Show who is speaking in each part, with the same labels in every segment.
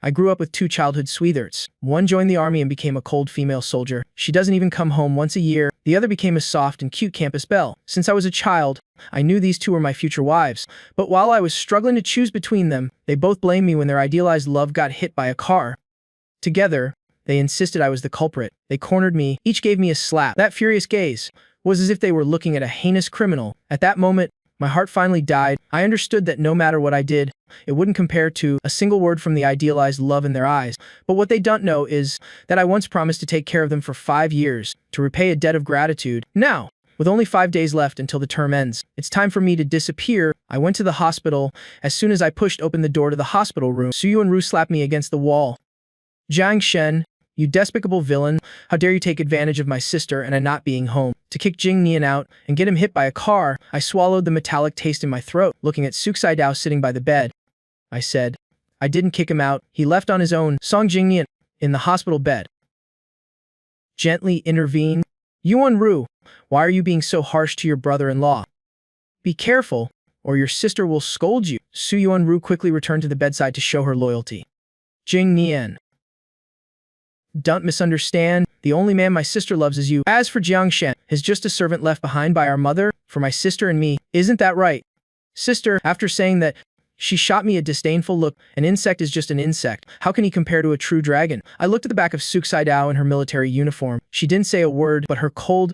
Speaker 1: I grew up with two childhood sweethearts. One joined the army and became a cold female soldier. She doesn't even come home once a year. The other became a soft and cute campus belle. Since I was a child, I knew these two were my future wives. But while I was struggling to choose between them, they both blamed me when their idealized love got hit by a car. Together, they insisted I was the culprit. They cornered me, each gave me a slap. That furious gaze was as if they were looking at a heinous criminal. At that moment, my heart finally died. I understood that no matter what I did, it wouldn't compare to a single word from the idealized love in their eyes. But what they don't know is that I once promised to take care of them for 5 years, to repay a debt of gratitude. Now, with only 5 days left until the term ends, it's time for me to disappear. I went to the hospital. As soon as I pushed open the door to the hospital room, Su Yuanru slapped me against the wall. "Jiang Shen, you despicable villain, how dare you take advantage of my sister and I not being home to kick Jing Nian out and get him hit by a car." I swallowed the metallic taste in my throat, looking at Su Xidao sitting by the bed. I said, "I didn't kick him out. He left on his own." Song Jing Nian, in the hospital bed, gently intervened. "Yuanru, why are you being so harsh to your brother-in-law? Be careful, or your sister will scold you." Su Yuanru quickly returned to the bedside to show her loyalty. "Jing Nian, don't misunderstand. The only man my sister loves is you. As for Jiang Shen, he's just a servant left behind by our mother for my sister and me. Isn't that right, sister?" After saying that, she shot me a disdainful look. An insect is just an insect. How can he compare to a true dragon? I looked at the back of Su Xidao in her military uniform. She didn't say a word, but her cold,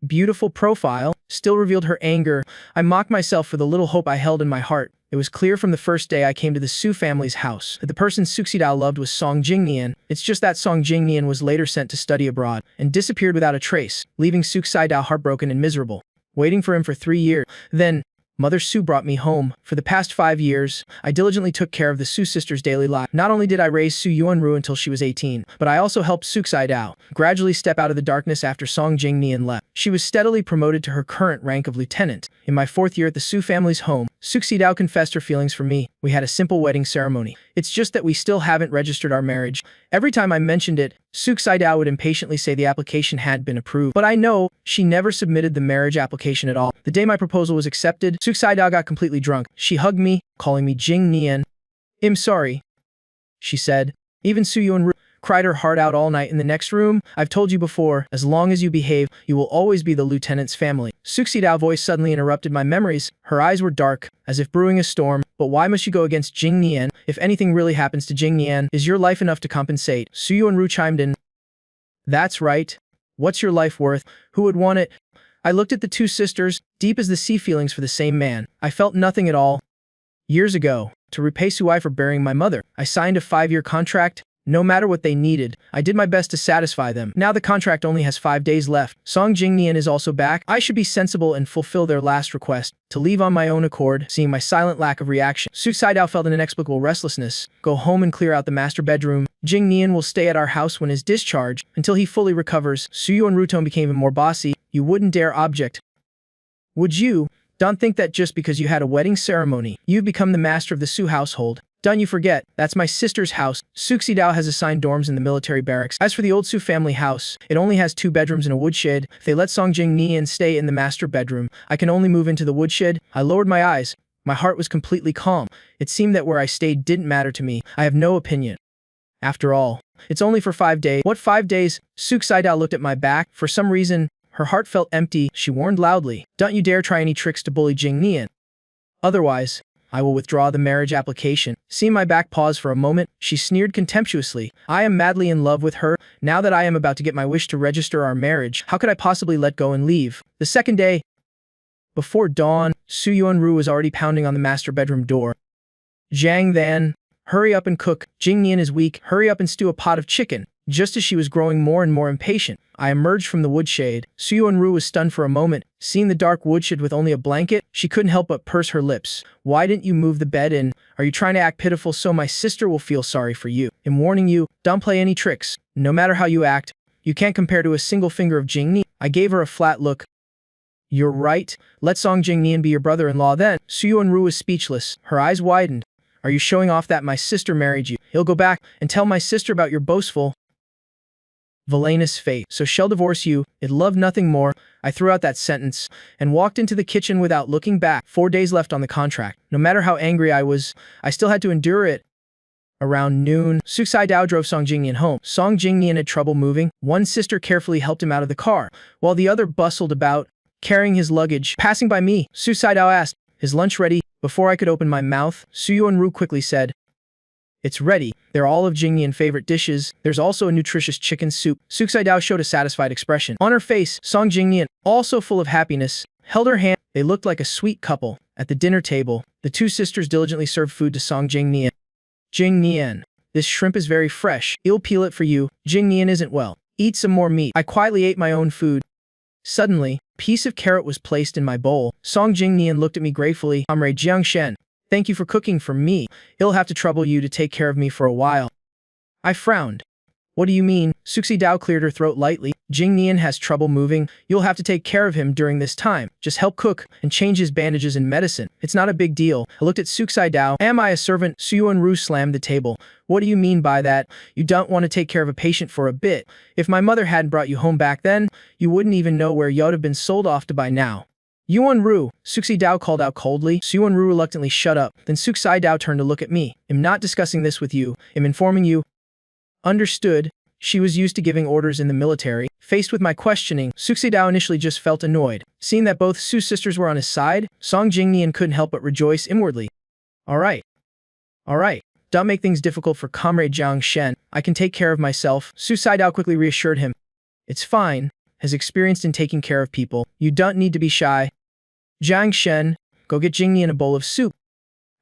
Speaker 1: beautiful profile still revealed her anger. I mocked myself for the little hope I held in my heart. It was clear from the first day I came to the Su family's house that the person Su Xidao loved was Song Jingnian. It's just that Song Jingnian was later sent to study abroad and disappeared without a trace, leaving Su Xidao heartbroken and miserable, waiting for him for 3 years. Then, Mother Su brought me home. For the past 5 years, I diligently took care of the Su sisters' daily life. Not only did I raise Su Yuanru until she was 18, but I also helped Su Xidao gradually step out of the darkness after Song Jingnian left. She was steadily promoted to her current rank of lieutenant. In my 4th year at the Su family's home, Su Xidao confessed her feelings for me. We had a simple wedding ceremony. It's just that we still haven't registered our marriage. Every time I mentioned it, Su Xidao would impatiently say the application had been approved. But I know she never submitted the marriage application at all. The day my proposal was accepted, Su Xidao got completely drunk. She hugged me, calling me Jing Nian. "I'm sorry," she said. Even Su Yuanru cried her heart out all night in the next room. "I've told you before, as long as you behave, you will always be the lieutenant's family." Su Xidao's voice suddenly interrupted my memories. Her eyes were dark, as if brewing a storm. "But why must you go against Jing Nian? If anything really happens to Jing Nian, is your life enough to compensate?" Su Yuanru chimed in. "That's right. What's your life worth? Who would want it?" I looked at the two sisters, deep as the sea feelings for the same man. I felt nothing at all. Years ago, to repay Suai for burying my mother, I signed a 5-year contract. No matter what they needed, I did my best to satisfy them. Now the contract only has 5 days left. Song Jingnian is also back. I should be sensible and fulfill their last request, to leave on my own accord. Seeing my silent lack of reaction, Su Xidao felt an inexplicable restlessness. "Go home and clear out the master bedroom. Jingnian will stay at our house when his discharge, until he fully recovers." Su Yuanru tone became even more bossy. "You wouldn't dare object, would you? Don't think that just because you had a wedding ceremony, you've become the master of the Su household. Don't you forget, that's my sister's house." Su Xidao has assigned dorms in the military barracks. As for the old Su family house, it only has 2 bedrooms and a woodshed. If they let Song Jingnian stay in the master bedroom, I can only move into the woodshed. I lowered my eyes. My heart was completely calm. It seemed that where I stayed didn't matter to me. I have no opinion. After all, it's only for 5 days. "What 5 days? Su Xidao looked at my back. For some reason, her heart felt empty. She warned loudly, "Don't you dare try any tricks to bully Jingnian. Otherwise, I will withdraw the marriage application." Seeing my back pause for a moment, she sneered contemptuously. "I am madly in love with her. Now that I am about to get my wish to register our marriage, how could I possibly let go and leave?" The second day, before dawn, Su Yuanru was already pounding on the master bedroom door. "Jiang Then, hurry up and cook. Jingnian is weak. Hurry up and stew a pot of chicken." Just as she was growing more and more impatient, I emerged from the woodshed. Su Yuanru was stunned for a moment. Seeing the dark woodshed with only a blanket, she couldn't help but purse her lips. "Why didn't you move the bed in? Are you trying to act pitiful so my sister will feel sorry for you? I'm warning you, don't play any tricks. No matter how you act, you can't compare to a single finger of Jingnian." I gave her a flat look. "You're right. Let Song Jingnian be your brother-in-law then." Su Yuanru was speechless. Her eyes widened. "Are you showing off that my sister married you? He'll go back and tell my sister about your boastful, villainous fate. So she'll divorce you. It loved nothing more." I threw out that sentence and walked into the kitchen without looking back. 4 days left on the contract. No matter how angry I was, I still had to endure it. Around noon, Suksai Dao drove Song Jingnian home. Song Jingnian had trouble moving. One sister carefully helped him out of the car, while the other bustled about, carrying his luggage. Passing by me, Suksai Dao asked, "Is lunch ready?" Before I could open my mouth, Su Yuanru quickly said, "It's ready. They're all of Jingnian's favorite dishes. There's also a nutritious chicken soup." Suksai Dao showed a satisfied expression. On her face, Song Jingnian, also full of happiness, held her hand. They looked like a sweet couple. At the dinner table, the two sisters diligently served food to Song Jingnian. "Jingnian, this shrimp is very fresh. I'll peel it for you. Jingnian isn't well. Eat some more meat." I quietly ate my own food. Suddenly, a piece of carrot was placed in my bowl. Song Jingnian looked at me gratefully. "Comrade Jiang Shen, thank you for cooking for me. It'll have to trouble you to take care of me for a while." I frowned. "What do you mean?" Suksai Dao cleared her throat lightly. "Jingnian has trouble moving. You'll have to take care of him during this time. Just help cook and change his bandages and medicine. It's not a big deal." I looked at Suksai Dao. "Am I a servant?" Su Yuanru slammed the table. "What do you mean by that? You don't want to take care of a patient for a bit. If my mother hadn't brought you home back then, you wouldn't even know where you'd have been sold off to by now." "Yuanru," Suksai Dao called out coldly. Su Yuanru reluctantly shut up. Then Suksai Dao turned to look at me. "I'm not discussing this with you. I'm informing you." Understood. She was used to giving orders in the military. Faced with my questioning, Suksai Dao initially just felt annoyed. Seeing that both Su sisters were on his side, Song Jingnian couldn't help but rejoice inwardly. All right. Don't make things difficult for Comrade Jiang Shen. I can take care of myself." Suksai Dao quickly reassured him. "It's fine. As experienced in taking care of people, you don't need to be shy. Jiang Shen, go get Jingnian a bowl of soup."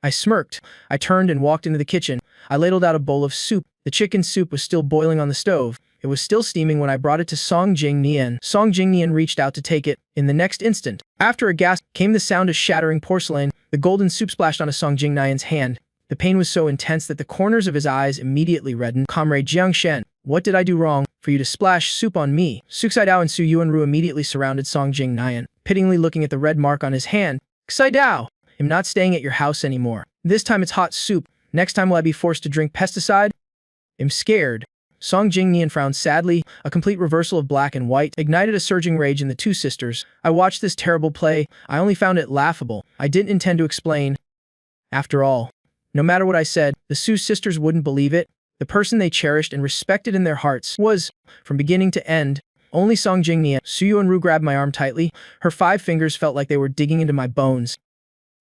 Speaker 1: I smirked. I turned and walked into the kitchen. I ladled out a bowl of soup. The chicken soup was still boiling on the stove. It was still steaming when I brought it to Song Jingnian. Song Jingnian reached out to take it. In the next instant, after a gasp, came the sound of shattering porcelain. The golden soup splashed onto Song Jingnian's hand. The pain was so intense that the corners of his eyes immediately reddened. "Comrade Jiang Shen, what did I do wrong for you to splash soup on me?" Suksai Dao and Su Yuanru immediately surrounded Song Jingnian, pityingly looking at the red mark on his hand. "Suksai Dao, I'm not staying at your house anymore. This time it's hot soup. Next time will I be forced to drink pesticide? I'm scared." Song Jingnian frowned sadly. A complete reversal of black and white ignited a surging rage in the two sisters. I watched this terrible play. I only found it laughable. I didn't intend to explain. After all, no matter what I said, the Su sisters wouldn't believe it. The person they cherished and respected in their hearts was, from beginning to end, only Song Jingnian. Su Yuanru grabbed my arm tightly. Her 5 fingers felt like they were digging into my bones.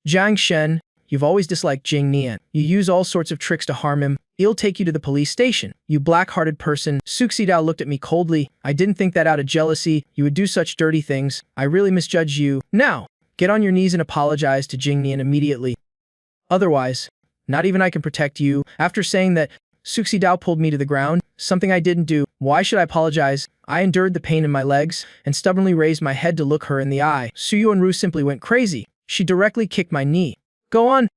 Speaker 1: "Jiang Shen, you've always disliked Jingnian. You use all sorts of tricks to harm him. He'll take you to the police station. You black-hearted person." Suksai Dao looked at me coldly. "I didn't think that out of jealousy. You would do such dirty things. I really misjudged you. Now, get on your knees and apologize to Jingnian immediately. Otherwise, not even I can protect you." After saying that, Suksai Dao pulled me to the ground, something I didn't do. Why should I apologize? I endured the pain in my legs and stubbornly raised my head to look her in the eye. Su Yuanru simply went crazy. She directly kicked my knee. "Go on.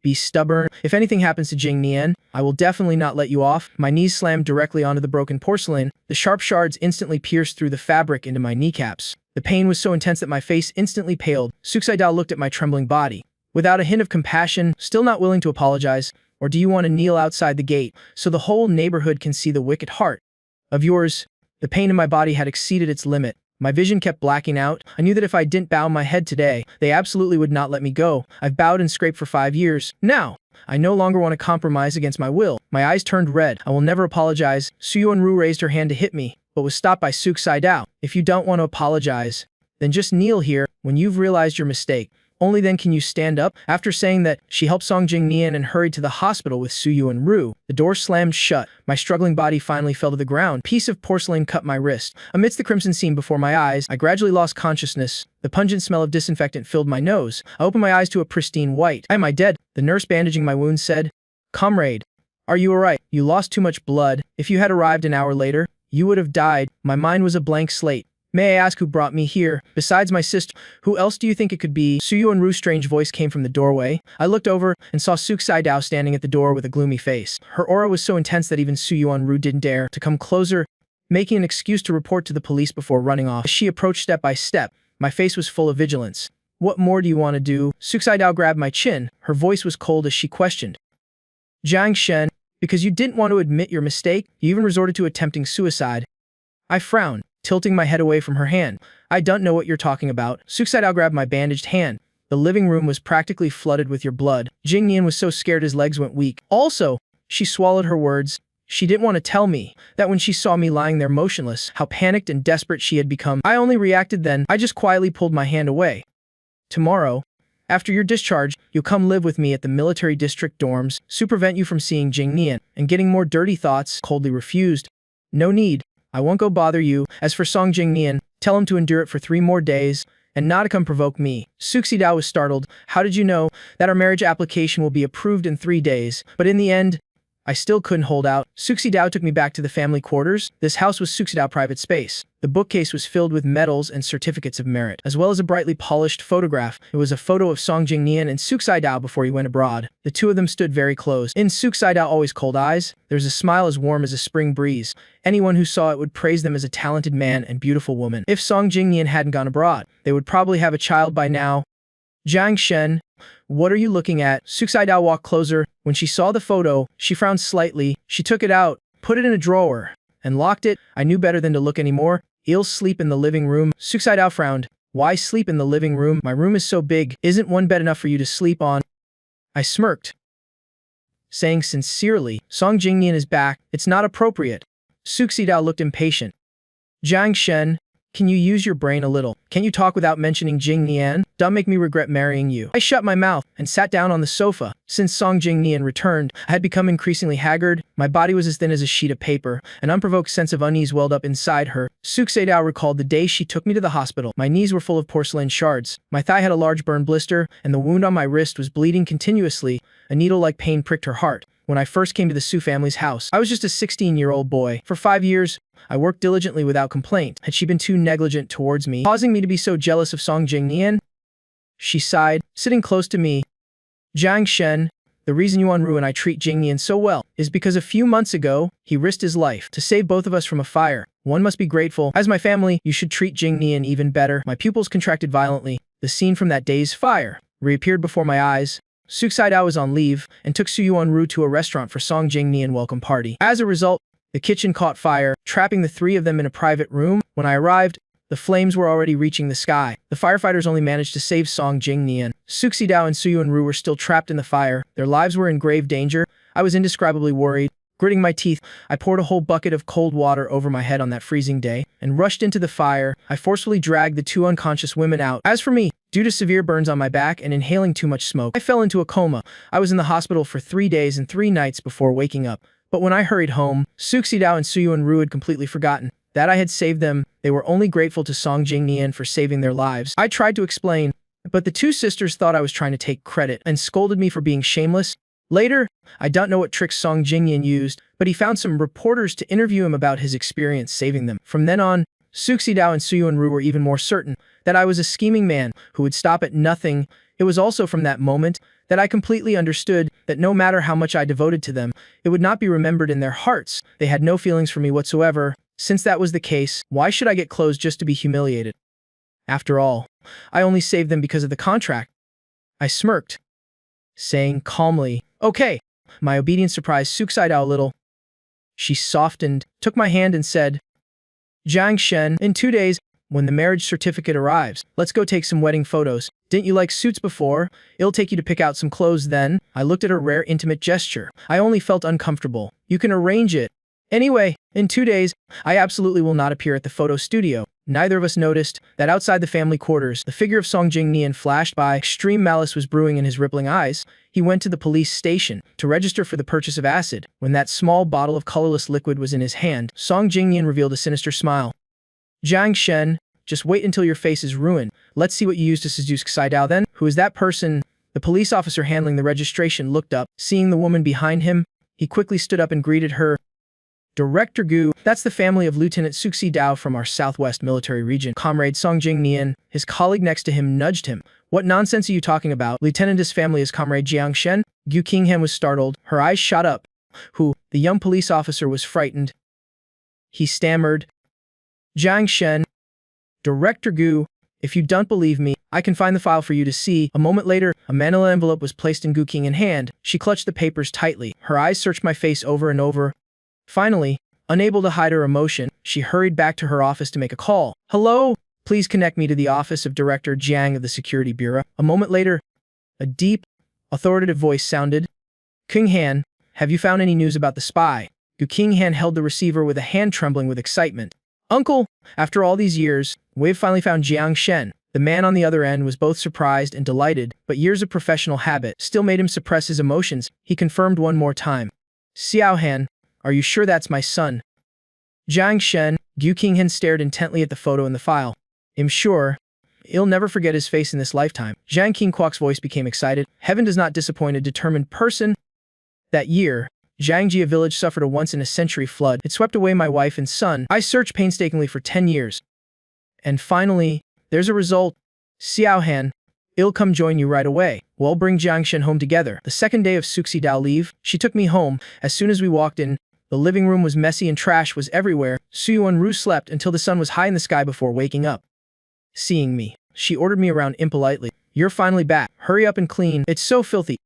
Speaker 1: Be stubborn. If anything happens to Jingnian, I will definitely not let you off." My knees slammed directly onto the broken porcelain. The sharp shards instantly pierced through the fabric into my kneecaps. The pain was so intense that my face instantly paled. Suksai Dao looked at my trembling body. Without a hint of compassion, still not willing to apologize. "Or do you want to kneel outside the gate so the whole neighborhood can see the wicked heart of yours?" The pain in my body had exceeded its limit. My vision kept blacking out. I knew that if I didn't bow my head today, they absolutely would not let me go. I've bowed and scraped for 5 years. Now, I no longer want to compromise against my will. My eyes turned red. "I will never apologize." Su Yuanru raised her hand to hit me, but was stopped by Suksai Dao. "If you don't want to apologize, then just kneel here. When you've realized your mistake, only then can you stand up." After saying that, she helped Song Jingnian and hurried to the hospital with Su Yuanru. The door slammed shut. My struggling body finally fell to the ground. A piece of porcelain cut my wrist. Amidst the crimson scene before my eyes, I gradually lost consciousness. The pungent smell of disinfectant filled my nose. I opened my eyes to a pristine white. "Am I dead?" the nurse bandaging my wounds said. "Comrade, are you alright? You lost too much blood. If you had arrived an hour later, you would have died." My mind was a blank slate. "May I ask who brought me here? Besides my sister, who else do you think it could be?" Su Yuanru's strange voice came from the doorway. I looked over and saw Suksai Dao standing at the door with a gloomy face. Her aura was so intense that even Su Yuanru didn't dare to come closer, making an excuse to report to the police before running off. As she approached step by step, my face was full of vigilance. "What more do you want to do?" Suksai Dao grabbed my chin. Her voice was cold as she questioned. "Jiang Shen, because you didn't want to admit your mistake, you even resorted to attempting suicide." I frowned, tilting my head away from her hand. "I don't know what you're talking about." Suksai Dao grabbed my bandaged hand. "The living room was practically flooded with your blood. Jingnian was so scared his legs went weak. Also, She swallowed her words. She didn't want to tell me that when she saw me lying there motionless, how panicked and desperate she had become. I only reacted then. I just quietly pulled my hand away. Tomorrow, after your discharge, you'll come live with me at the military district dorms, to prevent you from seeing Jingnian and getting more dirty thoughts. Coldly refused. No need. I won't go bother you. As for Song Jingnian, tell him to endure it for 3 more days and not to come provoke me. Suxidao was startled. How did you know that our marriage application will be approved in 3 days? But in the end, I still couldn't hold out. Suxidao took me back to the family quarters. This house was Suxidao private space. The bookcase was filled with medals and certificates of merit, as well as a brightly polished photograph. It was a photo of Song Jingnian and Suxidao before he went abroad. The two of them stood very close. In Suxidao always cold eyes, there's a smile as warm as a spring breeze. Anyone who saw it would praise them as a talented man and beautiful woman. If Song Jingnian hadn't gone abroad, they would probably have a child by now. Jiang Shen, what are you looking at? Suxidao walked closer. When she saw the photo, she frowned slightly. She took it out, put it in a drawer, and locked it. I knew better than to look anymore. You'll sleep in the living room. Suxidao frowned. Why sleep in the living room? My room is so big. Isn't one bed enough for you to sleep on? I smirked, saying sincerely, Song Jingnian is back. It's not appropriate. Suxidao looked impatient. Jiang Shen, can you use your brain a little? Can't you talk without mentioning Jingnian? Don't make me regret marrying you. I shut my mouth and sat down on the sofa. Since Song Jingnian returned, I had become increasingly haggard. My body was as thin as a sheet of paper. An unprovoked sense of unease welled up inside her. Suxidao recalled the day she took me to the hospital. My knees were full of porcelain shards. My thigh had a large burn blister, and the wound on my wrist was bleeding continuously. A needle-like pain pricked her heart. When I first came to the Su family's house, I was just a 16-year-old boy. For 5 years, I worked diligently without complaint. Had she been too negligent towards me, causing me to be so jealous of Song Jingnian? She sighed, sitting close to me. Jiang Shen, the reason Yuan Ru and I treat Jingnian so well is because a few months ago, he risked his life to save both of us from a fire. One must be grateful. As my family, you should treat Jingnian even better. My pupils contracted violently. The scene from that day's fire reappeared before my eyes. Suxidao was on leave and took Su Yuan Ru to a restaurant for Song Jingnian welcome party. As a result, the kitchen caught fire, trapping the 3 of them in a private room. When I arrived, the flames were already reaching the sky. The firefighters only managed to save Song Jingnian. Suxidao and Su Yuan Ru were still trapped in the fire. Their lives were in grave danger. I was indescribably worried. Gritting my teeth, I poured a whole bucket of cold water over my head on that freezing day and rushed into the fire. I forcefully dragged the 2 unconscious women out. As for me, due to severe burns on my back and inhaling too much smoke, I fell into a coma. I was in the hospital for 3 days and 3 nights before waking up. But when I hurried home, Suxidao and Su Yuan Ru had completely forgotten that I had saved them. They were only grateful to Song Jingnian for saving their lives. I tried to explain, but the 2 sisters thought I was trying to take credit and scolded me for being shameless. Later, I don't know what tricks Song Jingnian used, but he found some reporters to interview him about his experience saving them. From then on, Suxidao and Su Yuan Ru were even more certain that I was a scheming man who would stop at nothing. It was also from that moment that I completely understood that no matter how much I devoted to them, it would not be remembered in their hearts. They had no feelings for me whatsoever. Since that was the case, why should I get clothes just to be humiliated? After all, I only saved them because of the contract. I smirked, saying calmly, okay. My obedience surprised Suxidao a little. She softened, took my hand and said, Jiang Shen, in 2 days, when the marriage certificate arrives, let's go take some wedding photos. Didn't you like suits before? It'll take you to pick out some clothes then. I looked at her rare intimate gesture. I only felt uncomfortable. You can arrange it. Anyway, in 2 days, I absolutely will not appear at the photo studio. Neither of us noticed that outside the family quarters, the figure of Song Jingnian flashed by. Extreme malice was brewing in his rippling eyes. He went to the police station to register for the purchase of acid. When that small bottle of colorless liquid was in his hand, Song Jingnian revealed a sinister smile. Jiang Shen, just wait until your face is ruined. Let's see what you use to seduce Xidao then. Who is that person? The police officer handling the registration looked up. Seeing the woman behind him, he quickly stood up and greeted her. Director Gu, that's the family of Lieutenant Suxidao from our southwest military region. Comrade Song Jingnian, his colleague next to him, nudged him. What nonsense are you talking about? Lieutenant's family is Comrade Jiang Shen? Gu Qinghan was startled. Her eyes shot up. Who? The young police officer was frightened. He stammered. Jiang Shen. Director Gu, if you don't believe me, I can find the file for you to see. A moment later, a manila envelope was placed in Gu Qinghan's hand. She clutched the papers tightly. Her eyes searched my face over and over. Finally, unable to hide her emotion, she hurried back to her office to make a call. Hello? Please connect me to the office of Director Jiang of the Security Bureau. A moment later, a deep, authoritative voice sounded. Qinghan, have you found any news about the spy? Gu Qinghan held the receiver with a hand trembling with excitement. Uncle, after all these years, we've finally found Jiang Shen. The man on the other end was both surprised and delighted, but years of professional habit still made him suppress his emotions. He confirmed one more time. Xiaohan, are you sure that's my son? Jiang Shen, Gu Qinghan stared intently at the photo in the file. I'm sure. He'll never forget his face in this lifetime. Zhang Qingquok's voice became excited. Heaven does not disappoint a determined person. That year, Zhangjia village suffered a once-in-a-century flood. It swept away my wife and son. I searched painstakingly for 10 years. And finally, there's a result. Xiaohan, I'll come join you right away. We'll bring Jiangshen home together. The second day of Suxi Dao leave, she took me home. As soon as we walked in, the living room was messy and trash was everywhere. Su Yuanru slept until the sun was high in the sky before waking up. Seeing me, she ordered me around impolitely. You're finally back. Hurry up and clean. It's so filthy.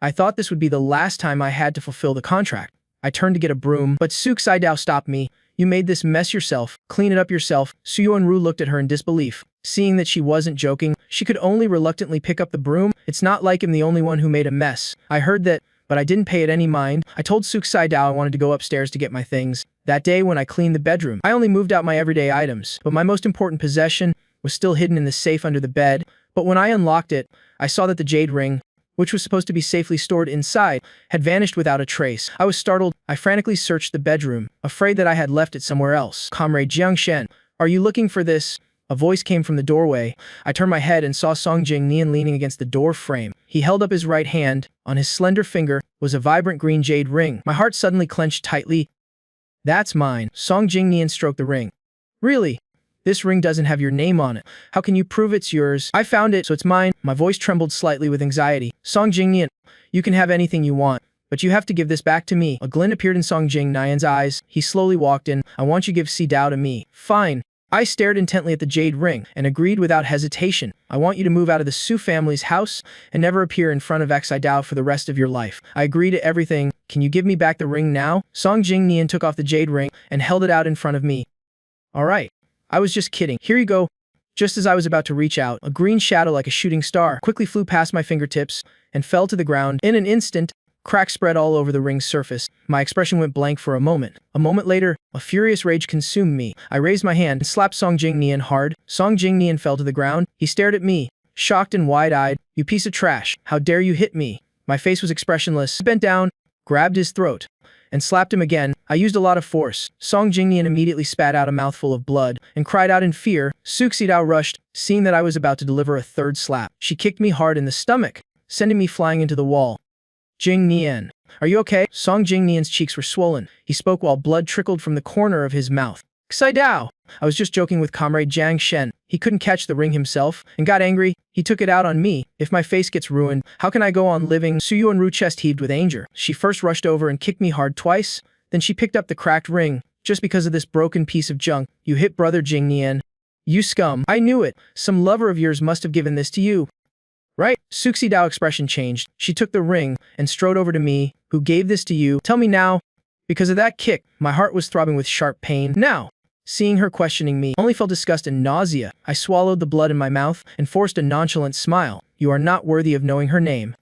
Speaker 1: I thought this would be the last time I had to fulfill the contract. I turned to get a broom, but Suxi Dao stopped me. You made this mess yourself. Clean it up yourself. Su Yuanru looked at her in disbelief. Seeing that she wasn't joking, she could only reluctantly pick up the broom. It's not like I'm the only one who made a mess. I heard that, but I didn't pay it any mind. I told Suxi Dao I wanted to go upstairs to get my things. That day when I cleaned the bedroom, I only moved out my everyday items, but my most important possession was still hidden in the safe under the bed. But when I unlocked it, I saw that the jade ring, which was supposed to be safely stored inside, had vanished without a trace. I was startled. I frantically searched the bedroom, afraid that I had left it somewhere else. Comrade Jiangshen, are you looking for this? A voice came from the doorway. I turned my head and saw Song Jingnian leaning against the door frame. He held up his right hand. On his slender finger was a vibrant green jade ring. My heart suddenly clenched tightly. That's mine. Song Jingnian stroked the ring. Really? This ring doesn't have your name on it. How can you prove it's yours? I found it, so it's mine. My voice trembled slightly with anxiety. Song Jingnian, you can have anything you want, but you have to give this back to me. A glint appeared in Song Jingnian's eyes. He slowly walked in. I want you to give Si Dao to me. Fine. I stared intently at the jade ring and agreed without hesitation. I want you to move out of the Su family's house and never appear in front of Xi Dao for the rest of your life. I agree to everything. Can you give me back the ring now? Song Jingnian took off the jade ring and held it out in front of me. All right. I was just kidding. Here you go. Just as I was about to reach out, a green shadow like a shooting star quickly flew past my fingertips and fell to the ground. In an instant, cracks spread all over the ring's surface. My expression went blank for a moment. A moment later, a furious rage consumed me. I raised my hand and slapped Song Jingnian hard. Song Jingnian fell to the ground. He stared at me, shocked and wide-eyed. You piece of trash. How dare you hit me? My face was expressionless. I bent down, grabbed his throat, and slapped him again. I used a lot of force. Song Jingnian immediately spat out a mouthful of blood and cried out in fear. Suxi Dao rushed, seeing that I was about to deliver a third slap. She kicked me hard in the stomach, sending me flying into the wall. Jingnian, are you okay? Song Jingnian's cheeks were swollen. He spoke while blood trickled from the corner of his mouth. Xi Dao! I was just joking with Comrade Jiang Shen. He couldn't catch the ring himself and got angry. He took it out on me. If my face gets ruined, how can I go on living? Su Yuanru chest heaved with anger. She first rushed over and kicked me hard twice. Then she picked up the cracked ring. Just because of this broken piece of junk, you hit brother Jingnian. You scum. I knew it. Some lover of yours must have given this to you. Right? Suxi Dao expression changed. She took the ring and strode over to me. Who gave this to you? Tell me now. Because of that kick, my heart was throbbing with sharp pain. Now, seeing her questioning me, only felt disgust and nausea. I swallowed the blood in my mouth and forced a nonchalant smile. You are not worthy of knowing her name.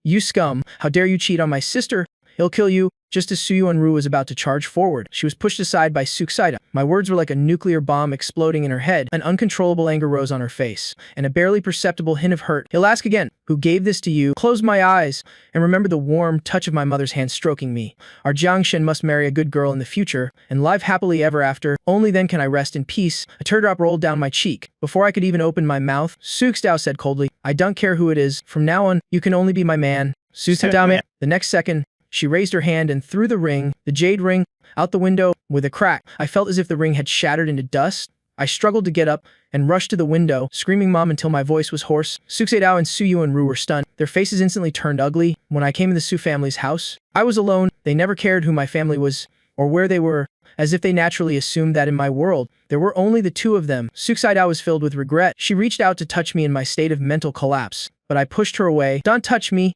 Speaker 1: You scum. How dare you cheat on my sister? He'll kill you. Just as Su Yuanru was about to charge forward, she was pushed aside by Suxi Dao. My words were like a nuclear bomb exploding in her head. An uncontrollable anger rose on her face, and a barely perceptible hint of hurt. He'll ask again, who gave this to you? Closed my eyes, and remembered the warm touch of my mother's hand stroking me. Our Jiangshen must marry a good girl in the future, and live happily ever after. Only then can I rest in peace. A teardrop rolled down my cheek. Before I could even open my mouth, Suxi Dao said coldly, I don't care who it is. From now on, you can only be my man. Suxi Dao man. The next second, she raised her hand and threw the ring, the jade ring, out the window with a crack. I felt as if the ring had shattered into dust. I struggled to get up and rushed to the window, screaming mom until my voice was hoarse. Suxi Dao and Su Yuanru were stunned. Their faces instantly turned ugly. When I came to the Su family's house, I was alone. They never cared who my family was or where they were, as if they naturally assumed that in my world, there were only the two of them. Suxi Dao was filled with regret. She reached out to touch me in my state of mental collapse, but I pushed her away. Don't touch me.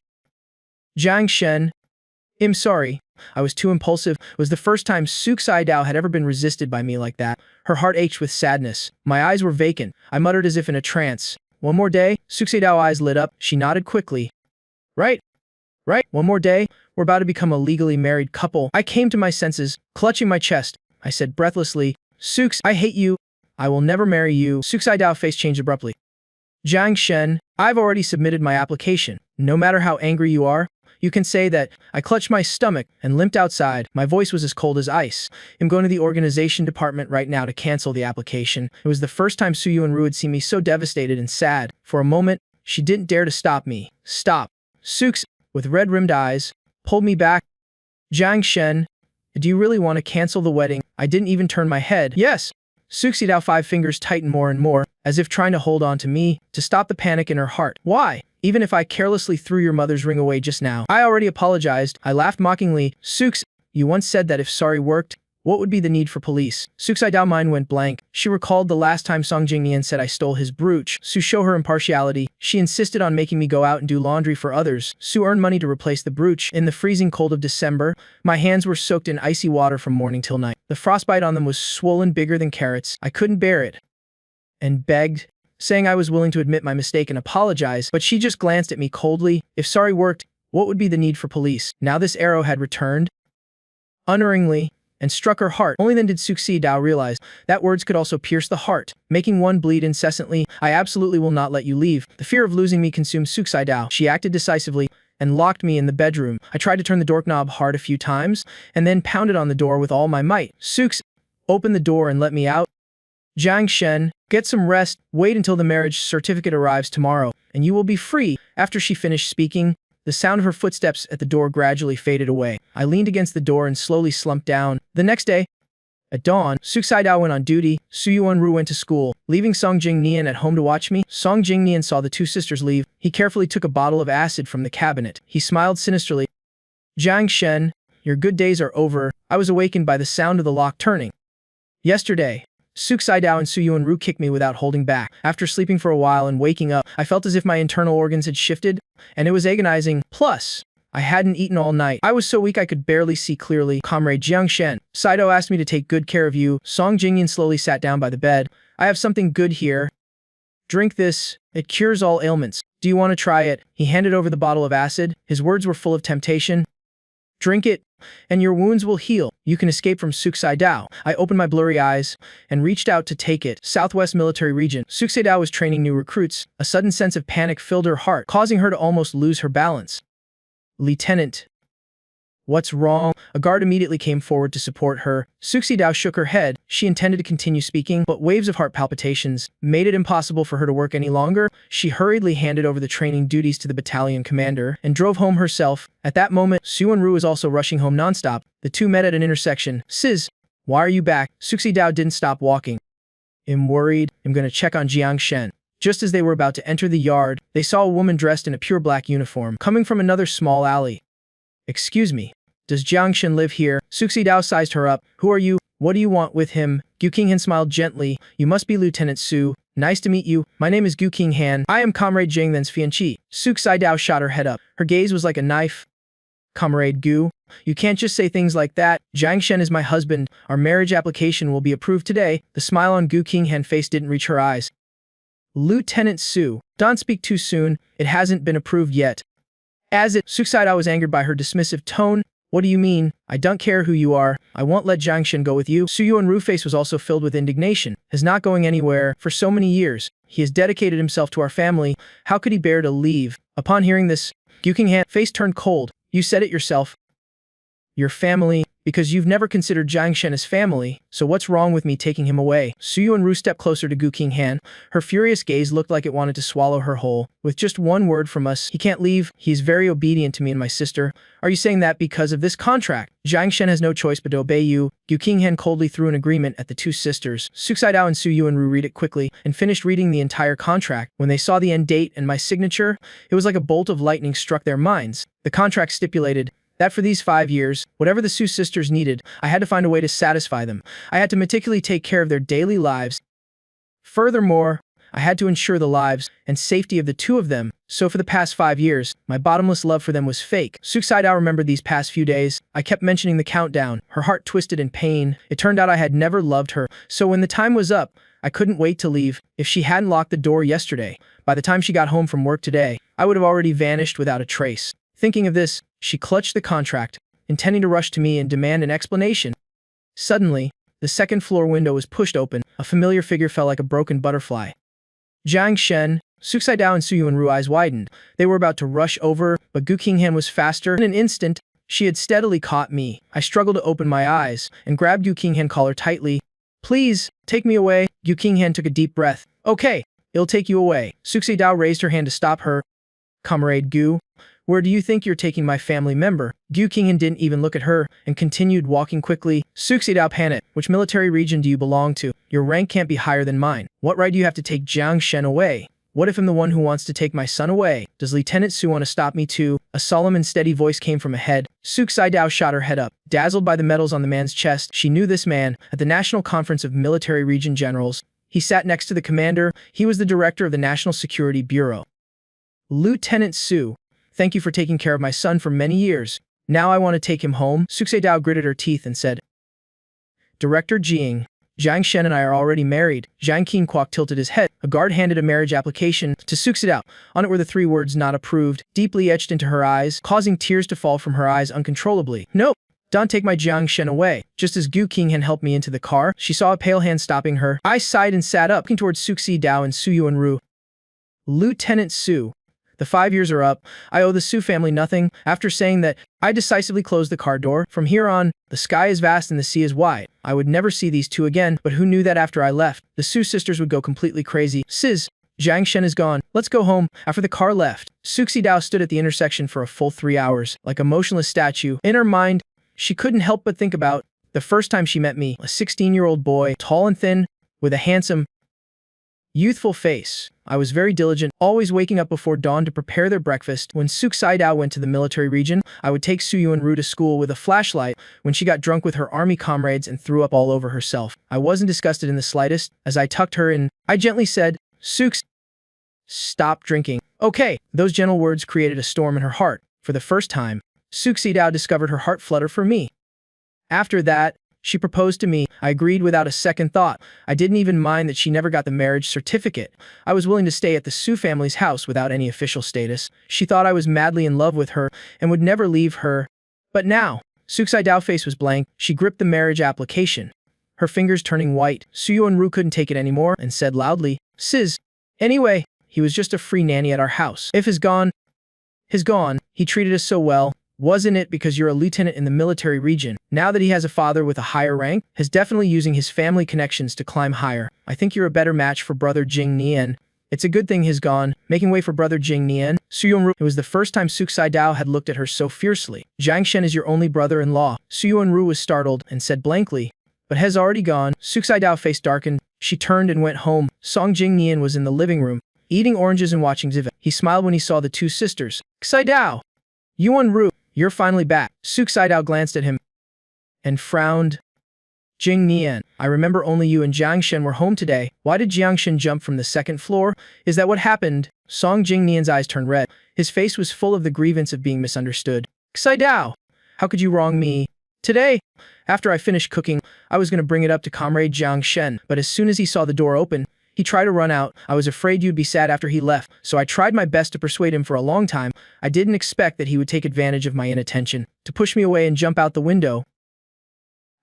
Speaker 1: Jiang Shen. I'm sorry. I was too impulsive. It was the first time Suxi Dao had ever been resisted by me like that. Her heart ached with sadness. My eyes were vacant. I muttered as if in a trance. One more day? Suxi Dao's eyes lit up. She nodded quickly. Right. right? One more day, we're about to become a legally married couple. I came to my senses, clutching my chest. I said breathlessly, Sukes, I hate you. I will never marry you. Sukes Idao face changed abruptly. Jiang Shen, I've already submitted my application. No matter how angry you are, you can say that. I clutched my stomach and limped outside. My voice was as cold as ice. I'm going to the organization department right now to cancel the application. It was the first time Su Yuanru had seen me so devastated and sad. For a moment, she didn't dare to stop me. Stop. Sukes, with red-rimmed eyes, pulled me back. Jiang Shen, do you really want to cancel the wedding? I didn't even turn my head. Yes. Sukes Idao 5 fingers tightened more and more, as if trying to hold on to me, to stop the panic in her heart. Why? Even if I carelessly threw your mother's ring away just now. I already apologized. I laughed mockingly. Sukes, you once said that if sorry worked, what would be the need for police? Sukes Idao's mind went blank. She recalled the last time Song Jingnian said I stole his brooch. Su show her impartiality. She insisted on making me go out and do laundry for others. Su earned money to replace the brooch. In the freezing cold of December, my hands were soaked in icy water from morning till night. The frostbite on them was swollen bigger than carrots. I couldn't bear it. And begged, saying I was willing to admit my mistake and apologize, but she just glanced at me coldly. If sorry worked, what would be the need for police? Now this arrow had returned, unerringly, and struck her heart. Only then did Sukes Idao realize that words could also pierce the heart, making one bleed incessantly. I absolutely will not let you leave. The fear of losing me consumed Sukes Idao. She acted decisively and locked me in the bedroom. I tried to turn the doorknob hard a few times, and then pounded on the door with all my might. Sukes, open the door and let me out. Jiang Shen, get some rest. Wait until the marriage certificate arrives tomorrow, and you will be free. After she finished speaking, the sound of her footsteps at the door gradually faded away. I leaned against the door and slowly slumped down. The next day, at dawn, Sukes Idao went on duty. Su Yuanru went to school, leaving Song Jingnian at home to watch me. Song Jingnian saw the two sisters leave. He carefully took a bottle of acid from the cabinet. He smiled sinisterly. Jiang Shen, your good days are over. I was awakened by the sound of the lock turning. Yesterday, Sukes Idao and Su Yuanru kicked me without holding back. After sleeping for a while and waking up, I felt as if my internal organs had shifted, and it was agonizing. Plus, I hadn't eaten all night. I was so weak I could barely see clearly. Comrade Jiang Shen, Saido asked me to take good care of you. Song Jingnian slowly sat down by the bed. I have something good here. Drink this. It cures all ailments. Do you want to try it? He handed over the bottle of acid. His words were full of temptation. Drink it, and your wounds will heal. You can escape from Sukes Idao. I opened my blurry eyes and reached out to take it. Southwest Military Region. Sukes Idao was training new recruits. A sudden sense of panic filled her heart, causing her to almost lose her balance. Lieutenant, what's wrong? A guard immediately came forward to support her. Sukes Idao shook her head. She intended to continue speaking, but waves of heart palpitations made it impossible for her to work any longer. She hurriedly handed over the training duties to the battalion commander and drove home herself. At that moment, Su Yuanru was also rushing home nonstop. The two met at an intersection. Sis, why are you back? Sukes Idao didn't stop walking. I'm worried. I'm going to check on Jiang Shen. Just as they were about to enter the yard, they saw a woman dressed in a pure black uniform coming from another small alley. Excuse me. Does Jiang Shen live here? Sukes Idao sized her up. Who are you? What do you want with him? Gu Qinghan smiled gently. You must be Lieutenant Su. Nice to meet you. My name is Gu Qinghan. I am Comrade Jing Then's fiancé. Sukes Idao shot her head up. Her gaze was like a knife. Comrade Gu, you can't just say things like that. Jiang Shen is my husband. Our marriage application will be approved today. The smile on Gu Qinghan's face didn't reach her eyes. Lieutenant Su, don't speak too soon. It hasn't been approved yet. Sukes Idao was angered by her dismissive tone. What do you mean? I don't care who you are. I won't let Jiang Shen go with you. Su Yuanru's face was also filled with indignation. He's not going anywhere. For so many years, he has dedicated himself to our family. How could he bear to leave? Upon hearing this, Gu Qinghan's face turned cold. You said it yourself. Your family, because you've never considered Jiang Shen as family, so what's wrong with me taking him away? Su Yuanru stepped closer to Gu Qinghan. Her furious gaze looked like it wanted to swallow her whole. With just one word from us, he can't leave. He's very obedient to me and my sister. Are you saying that because of this contract? Jiang Shen has no choice but to obey you. Gu Qinghan coldly threw an agreement at the two sisters. Sukes Idao and Su Yuanru read it quickly and finished reading the entire contract. When they saw the end date and my signature, it was like a bolt of lightning struck their minds. The contract stipulated that for these 5 years, whatever the Su sisters needed, I had to find a way to satisfy them. I had to meticulously take care of their daily lives. Furthermore, I had to ensure the lives and safety of the two of them. So for the past 5 years, my bottomless love for them was fake. Sukes Idao remembered these past few days. I kept mentioning the countdown. Her heart twisted in pain. It turned out I had never loved her. So when the time was up, I couldn't wait to leave. If she hadn't locked the door yesterday, by the time she got home from work today, I would have already vanished without a trace. Thinking of this, she clutched the contract, intending to rush to me and demand an explanation. Suddenly, the second-floor window was pushed open. A familiar figure fell like a broken butterfly. Jiang Shen, Suxai Dao and Su Yuanru eyes widened. They were about to rush over, but Gu Qinghan was faster. In an instant, she had steadily caught me. I struggled to open my eyes and grabbed Gu Qinghan collar tightly. "Please, take me away." Gu Qinghan took a deep breath. "Okay, it'll take you away." Suxai Dao raised her hand to stop her. "Comrade Gu, where do you think you're taking my family member?" Gu Qinghan didn't even look at her and continued walking quickly. Suxai Dao panicked. "Which military region do you belong to? Your rank can't be higher than mine. What right do you have to take Jiang Shen away? What if I'm the one who wants to take my son away? Does Lieutenant Su want to stop me too?" A solemn and steady voice came from ahead. Suxai Dao shot her head up. Dazzled by the medals on the man's chest, she knew this man. At the National Conference of Military Region Generals, he sat next to the commander. He was the director of the National Security Bureau. "Lieutenant Su, thank you for taking care of my son for many years. Now I want to take him home." Suxai Dao gritted her teeth and said, "Director Jiang Shen and I are already married." Jiang Qingquak tilted his head. A guard handed a marriage application to Suxai Dao. On it were the 3 words "not approved," deeply etched into her eyes, causing tears to fall from her eyes uncontrollably. "No, don't take my Jiang Shen away." Just as Gu Qinghan helped me into the car, she saw a pale hand stopping her. I sighed and sat up, looking towards Suxai Dao and Su Yuanru. "Lieutenant Su, the 5 years are up. I owe the Su family nothing." After saying that, I decisively closed the car door. From here on, the sky is vast and the sea is wide. I would never see these two again, but who knew that after I left, the Su sisters would go completely crazy. "Sis, Jiang Shen is gone. Let's go home." After the car left, Suxai Dao stood at the intersection for a full 3 hours, like a motionless statue. In her mind, she couldn't help but think about the first time she met me, a 16-year-old boy, tall and thin, with a handsome, youthful face. I was very diligent, always waking up before dawn to prepare their breakfast. When Suxai Dao went to the military region, I would take Su Yuanru to school with a flashlight. When she got drunk with her army comrades and threw up all over herself, I wasn't disgusted in the slightest. As I tucked her in, I gently said, "Sux, stop drinking." "Okay." Those gentle words created a storm in her heart. For the first time, Suxai Dao discovered her heart flutter for me. After that, she proposed to me. I agreed without a second thought. I didn't even mind that she never got the marriage certificate. I was willing to stay at the Su family's house without any official status. She thought I was madly in love with her and would never leave her. But now, Suxai Dao's face was blank. She gripped the marriage application, her fingers turning white. Su Yuanru couldn't take it anymore and said loudly, "Sis, anyway, he was just a free nanny at our house. If he's gone, he's gone. He treated us so well. Wasn't it because you're a lieutenant in the military region? Now that he has a father with a higher rank, he's definitely using his family connections to climb higher. I think you're a better match for brother Jing Nian. It's a good thing he's gone." Making way for brother Jing Nian, Su Yuanru. It was the first time Suxai Dao had looked at her so fiercely. "Jiang Shen is your only brother-in-law." Su Yuanru was startled and said blankly, "But has already gone." Suxai Dao's face darkened. She turned and went home. Song Jing Nian was in the living room, eating oranges and watching TV. He smiled when he saw the 2 sisters. "Suxai Dao, Yuanru, you're finally back." Suxai Dao glanced at him and frowned. "Jing Nian, I remember only you and Jiang Shen were home today. Why did Jiang Shen jump from the 2nd floor? Is that what happened?" Song Jing Nian's eyes turned red. His face was full of the grievance of being misunderstood. "Suxai Dao, how could you wrong me? Today, after I finished cooking, I was going to bring it up to Comrade Jiang Shen, but as soon as he saw the door open, he tried to run out. I was afraid you'd be sad after he left, so I tried my best to persuade him for a long time. I didn't expect that he would take advantage of my inattention to push me away and jump out the window."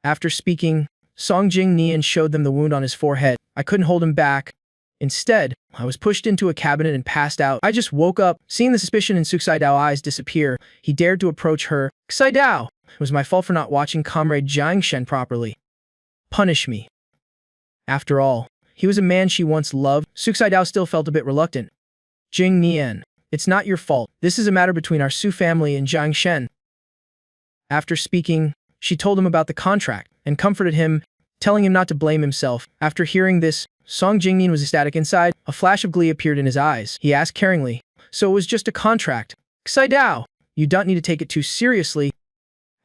Speaker 1: After speaking, Song Jing Nian showed them the wound on his forehead. I couldn't hold him back. Instead, I was pushed into a cabinet and passed out. I just woke up, seeing the suspicion in Suxai Dao's eyes disappear. He dared to approach her. "Suxai Dao, it was my fault for not watching Comrade Jiang Shen properly. Punish me." After all, he was a man she once loved. Suxai Dao still felt a bit reluctant. "Jing Nian, it's not your fault. This is a matter between our Su family and Jiang Shen." After speaking, she told him about the contract and comforted him, telling him not to blame himself. After hearing this, Song Jingnian was ecstatic inside. A flash of glee appeared in his eyes. He asked caringly, "So it was just a contract? Suxai Dao, you don't need to take it too seriously.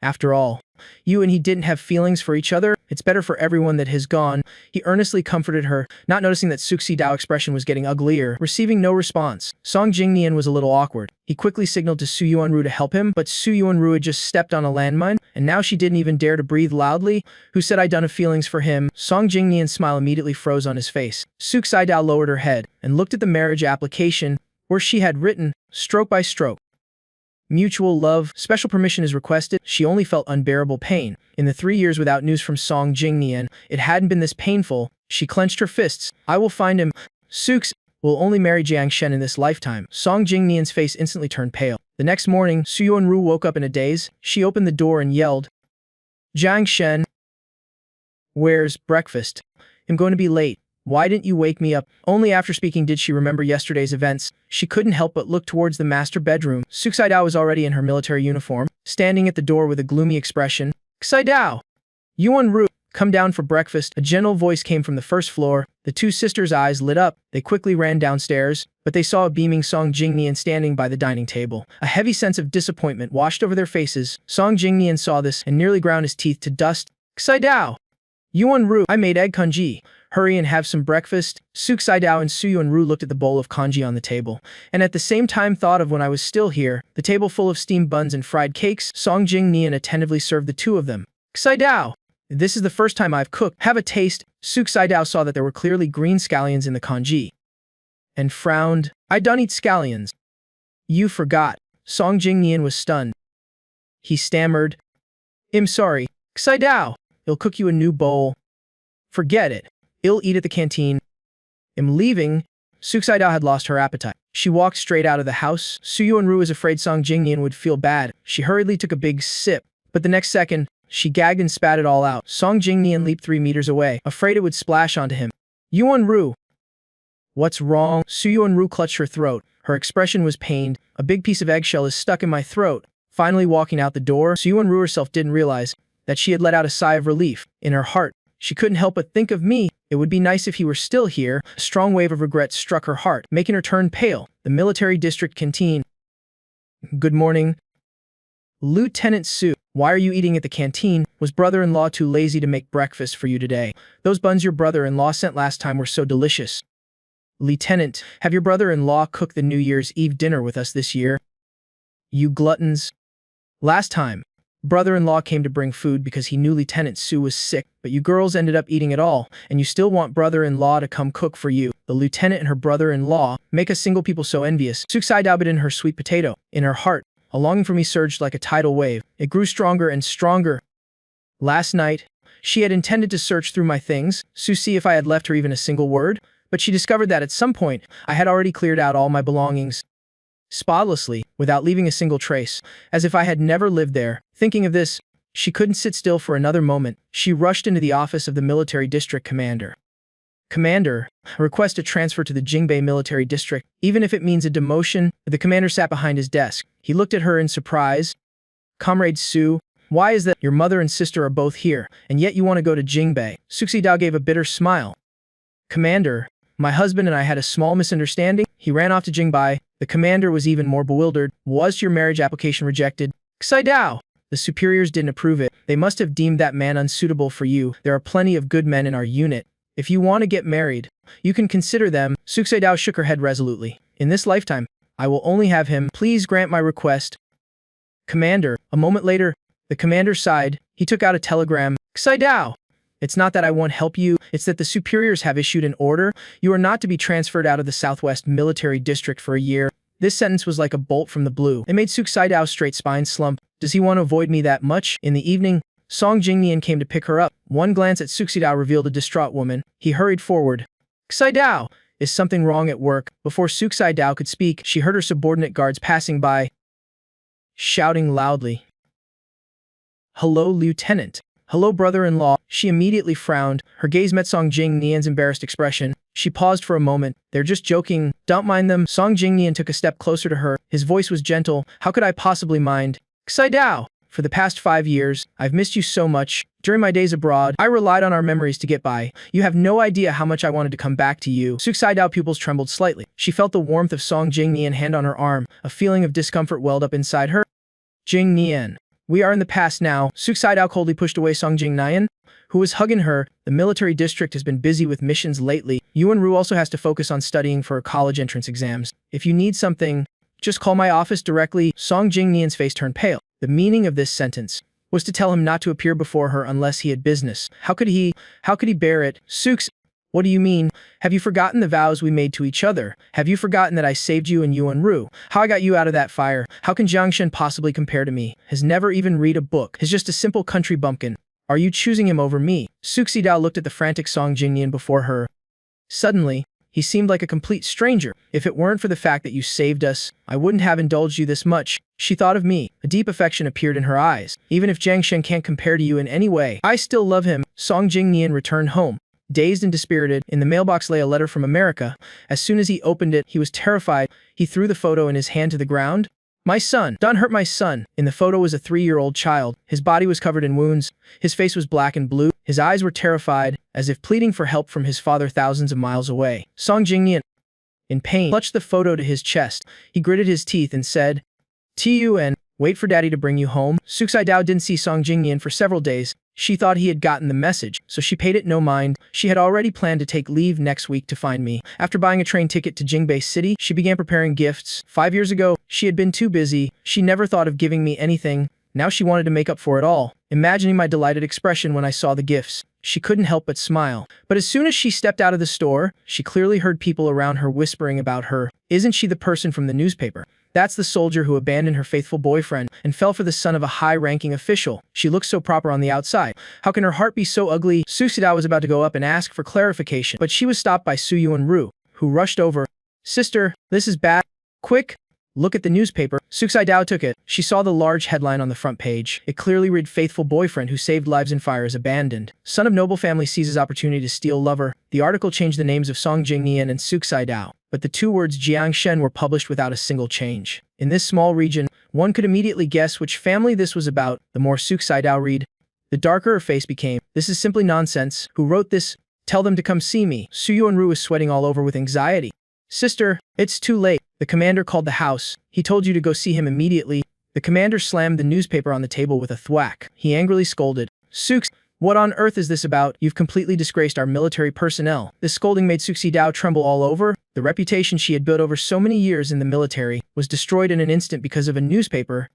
Speaker 1: After all, you and he didn't have feelings for each other. It's better for everyone that has gone." He earnestly comforted her, not noticing that Suxai Dao's expression was getting uglier. Receiving no response, Song Jingnian was a little awkward. He quickly signaled to Su Yuanru to help him, but Su Yuanru had just stepped on a landmine, and now she didn't even dare to breathe loudly. "Who said I done have feelings for him?" Song Jingnian's smile immediately froze on his face. Suxai Dao lowered her head and looked at the marriage application, where she had written, stroke by stroke, Mutual love, special permission is requested. She only felt unbearable pain. In the 3 years without news from Song Jingnian, it hadn't been this painful. She clenched her fists. I will find him. Sooks will only marry Jiang Shen in this lifetime. Song Jingnian's face instantly turned pale. The next morning, Su Yuanru woke up in a daze. She opened the door and yelled, Jiang Shen, where's breakfast? I'm going to be late. Why didn't you wake me up? Only after speaking did she remember yesterday's events. She couldn't help but look towards the master bedroom. Su Xidao was already in her military uniform, standing at the door with a gloomy expression. Xidao! Yuanru, come down for breakfast. A gentle voice came from the first floor. The two sisters' eyes lit up. They quickly ran downstairs, but they saw a beaming Song Jingnian standing by the dining table. A heavy sense of disappointment washed over their faces. Song Jingnian saw this and nearly ground his teeth to dust. Xidao! Yuanru, I made egg congee. Hurry and have some breakfast. Su Xidao and Su Yuanru looked at the bowl of congee on the table, and at the same time thought of when I was still here, the table full of steamed buns and fried cakes. Song Jingnian attentively served the two of them. Xidao! This is the first time I've cooked. Have a taste. Su Xidao saw that there were clearly green scallions in the congee, and frowned. I don't eat scallions. You forgot. Song Jingnian was stunned. He stammered. I'm sorry. Xidao, I'll cook you a new bowl. Forget it. I'll eat at the canteen. I'm leaving. Su Xidao had lost her appetite. She walked straight out of the house. Su Yuanru was afraid Song Jingnian would feel bad. She hurriedly took a big sip, but the next second, she gagged and spat it all out. Song Jingnian leaped 3 meters away, afraid it would splash onto him. Yuanru! What's wrong? Su Yuanru clutched her throat. Her expression was pained. A big piece of eggshell is stuck in my throat. Finally walking out the door, Su Yuanru herself didn't realize that she had let out a sigh of relief. In her heart, she couldn't help but think of me. It would be nice if he were still here. A strong wave of regret struck her heart, making her turn pale. The military district canteen. Good morning. Lieutenant Su, why are you eating at the canteen? Was brother-in-law too lazy to make breakfast for you today? Those buns your brother-in-law sent last time were so delicious. Lieutenant, have your brother-in-law cooked the New Year's Eve dinner with us this year? You gluttons. Last time, brother-in-law came to bring food because he knew Lieutenant Su was sick, but you girls ended up eating it all, and you still want brother-in-law to come cook for you. The lieutenant and her brother-in-law make us single people so envious. Su Xidao bit in her sweet potato. In her heart, a longing for me surged like a tidal wave. It grew stronger and stronger. Last night, she had intended to search through my things, to see if I had left her even a single word, but she discovered that at some point, I had already cleared out all my belongings. Spotlessly, without leaving a single trace, as if I had never lived there. Thinking of this, she couldn't sit still for another moment. She rushed into the office of the military district commander. Commander, I request a transfer to the Jingbei military district, even if it means a demotion. The commander sat behind his desk. He looked at her in surprise. Comrade Su, why is that your mother and sister are both here, and yet you want to go to Jingbei? Su Xidao gave a bitter smile. Commander, my husband and I had a small misunderstanding. He ran off to Jingbei. The commander was even more bewildered. Was your marriage application rejected? Xidao! The superiors didn't approve it. They must have deemed that man unsuitable for you. There are plenty of good men in our unit. If you want to get married, you can consider them. Su Xidao shook her head resolutely. In this lifetime, I will only have him. Please grant my request. Commander. A moment later, the commander sighed. He took out a telegram. Xidao! It's not that I won't help you, it's that the superiors have issued an order. You are not to be transferred out of the Southwest Military District for a year. This sentence was like a bolt from the blue. It made Su Xidao's straight spine slump. Does he want to avoid me that much? In the evening, Song Jingnian came to pick her up. One glance at Su Xidao revealed a distraught woman. He hurried forward. Xidao! Is something wrong at work? Before Su Xidao could speak, she heard her subordinate guards passing by, shouting loudly. Hello, Lieutenant. Hello, brother-in-law. She immediately frowned. Her gaze met Song Jingnian's embarrassed expression. She paused for a moment. They're just joking. Don't mind them. Song Jingnian took a step closer to her. His voice was gentle. How could I possibly mind? Xidao! For the past 5 years, I've missed you so much. During my days abroad, I relied on our memories to get by. You have no idea how much I wanted to come back to you. Su Xidao's pupils trembled slightly. She felt the warmth of Song Jingnian's hand on her arm. A feeling of discomfort welled up inside her. Jingnian. We are in the past now. Su Xidao coldly pushed away Song Jingnian, who was hugging her. The military district has been busy with missions lately. Yuanru also has to focus on studying for her college entrance exams. If you need something, just call my office directly. Song Jingnian's face turned pale. The meaning of this sentence was to tell him not to appear before her unless he had business. How could he bear it? Sukes, What do you mean? Have you forgotten the vows we made to each other? Have you forgotten that I saved you and Yuan-Ru? How I got you out of that fire? How can Jiangshen possibly compare to me? Has never even read a book. Is just a simple country bumpkin. Are you choosing him over me? Suxidao looked at the frantic Song Jingnian before her. Suddenly, he seemed like a complete stranger. If it weren't for the fact that you saved us, I wouldn't have indulged you this much. She thought of me. A deep affection appeared in her eyes. Even if Jiangshen can't compare to you in any way, I still love him. Song Jingnian returned home. Dazed and dispirited, in the mailbox lay a letter from America. As soon as he opened it, he was terrified. He threw the photo in his hand to the ground. My son! Don't hurt my son! In the photo was a 3-year-old child. His body was covered in wounds. His face was black and blue. His eyes were terrified, as if pleading for help from his father thousands of miles away. Song Jingnian, in pain, clutched the photo to his chest. He gritted his teeth and said, "Tun, wait for daddy to bring you home." Suxidao didn't see Song Jingnian for several days. She thought he had gotten the message, so she paid it no mind. She had already planned to take leave next week to find me. After buying a train ticket to Jingbei City, she began preparing gifts. 5 years ago, she had been too busy. She never thought of giving me anything. Now she wanted to make up for it all. Imagining my delighted expression when I saw the gifts, she couldn't help but smile. But as soon as she stepped out of the store, she clearly heard people around her whispering about her. Isn't she the person from the newspaper? That's the soldier who abandoned her faithful boyfriend and fell for the son of a high-ranking official. She looks so proper on the outside. How can her heart be so ugly? Suxidao was about to go up and ask for clarification, but she was stopped by Su Yuan-Ru, who rushed over. "Sister, this is bad. Quick! Look at the newspaper." Suxidao took it. She saw the large headline on the front page. It clearly read, "Faithful boyfriend who saved lives in fire is abandoned. Son of noble family seizes opportunity to steal lover." The article changed the names of Song Jingnian and Suxidao, but the 2 words Jiangshen were published without a single change. In this small region, one could immediately guess which family this was about. The more Suxidao read, the darker her face became. "This is simply nonsense. Who wrote this? Tell them to come see me." Su Yuan-Ru was sweating all over with anxiety. "Sister, it's too late. The commander called the house. He told you to go see him immediately." The commander slammed the newspaper on the table with a thwack. He angrily scolded, "Sux, what on earth is this about? You've completely disgraced our military personnel." This scolding made Suxidao tremble all over. The reputation she had built over so many years in the military was destroyed in an instant because of a newspaper.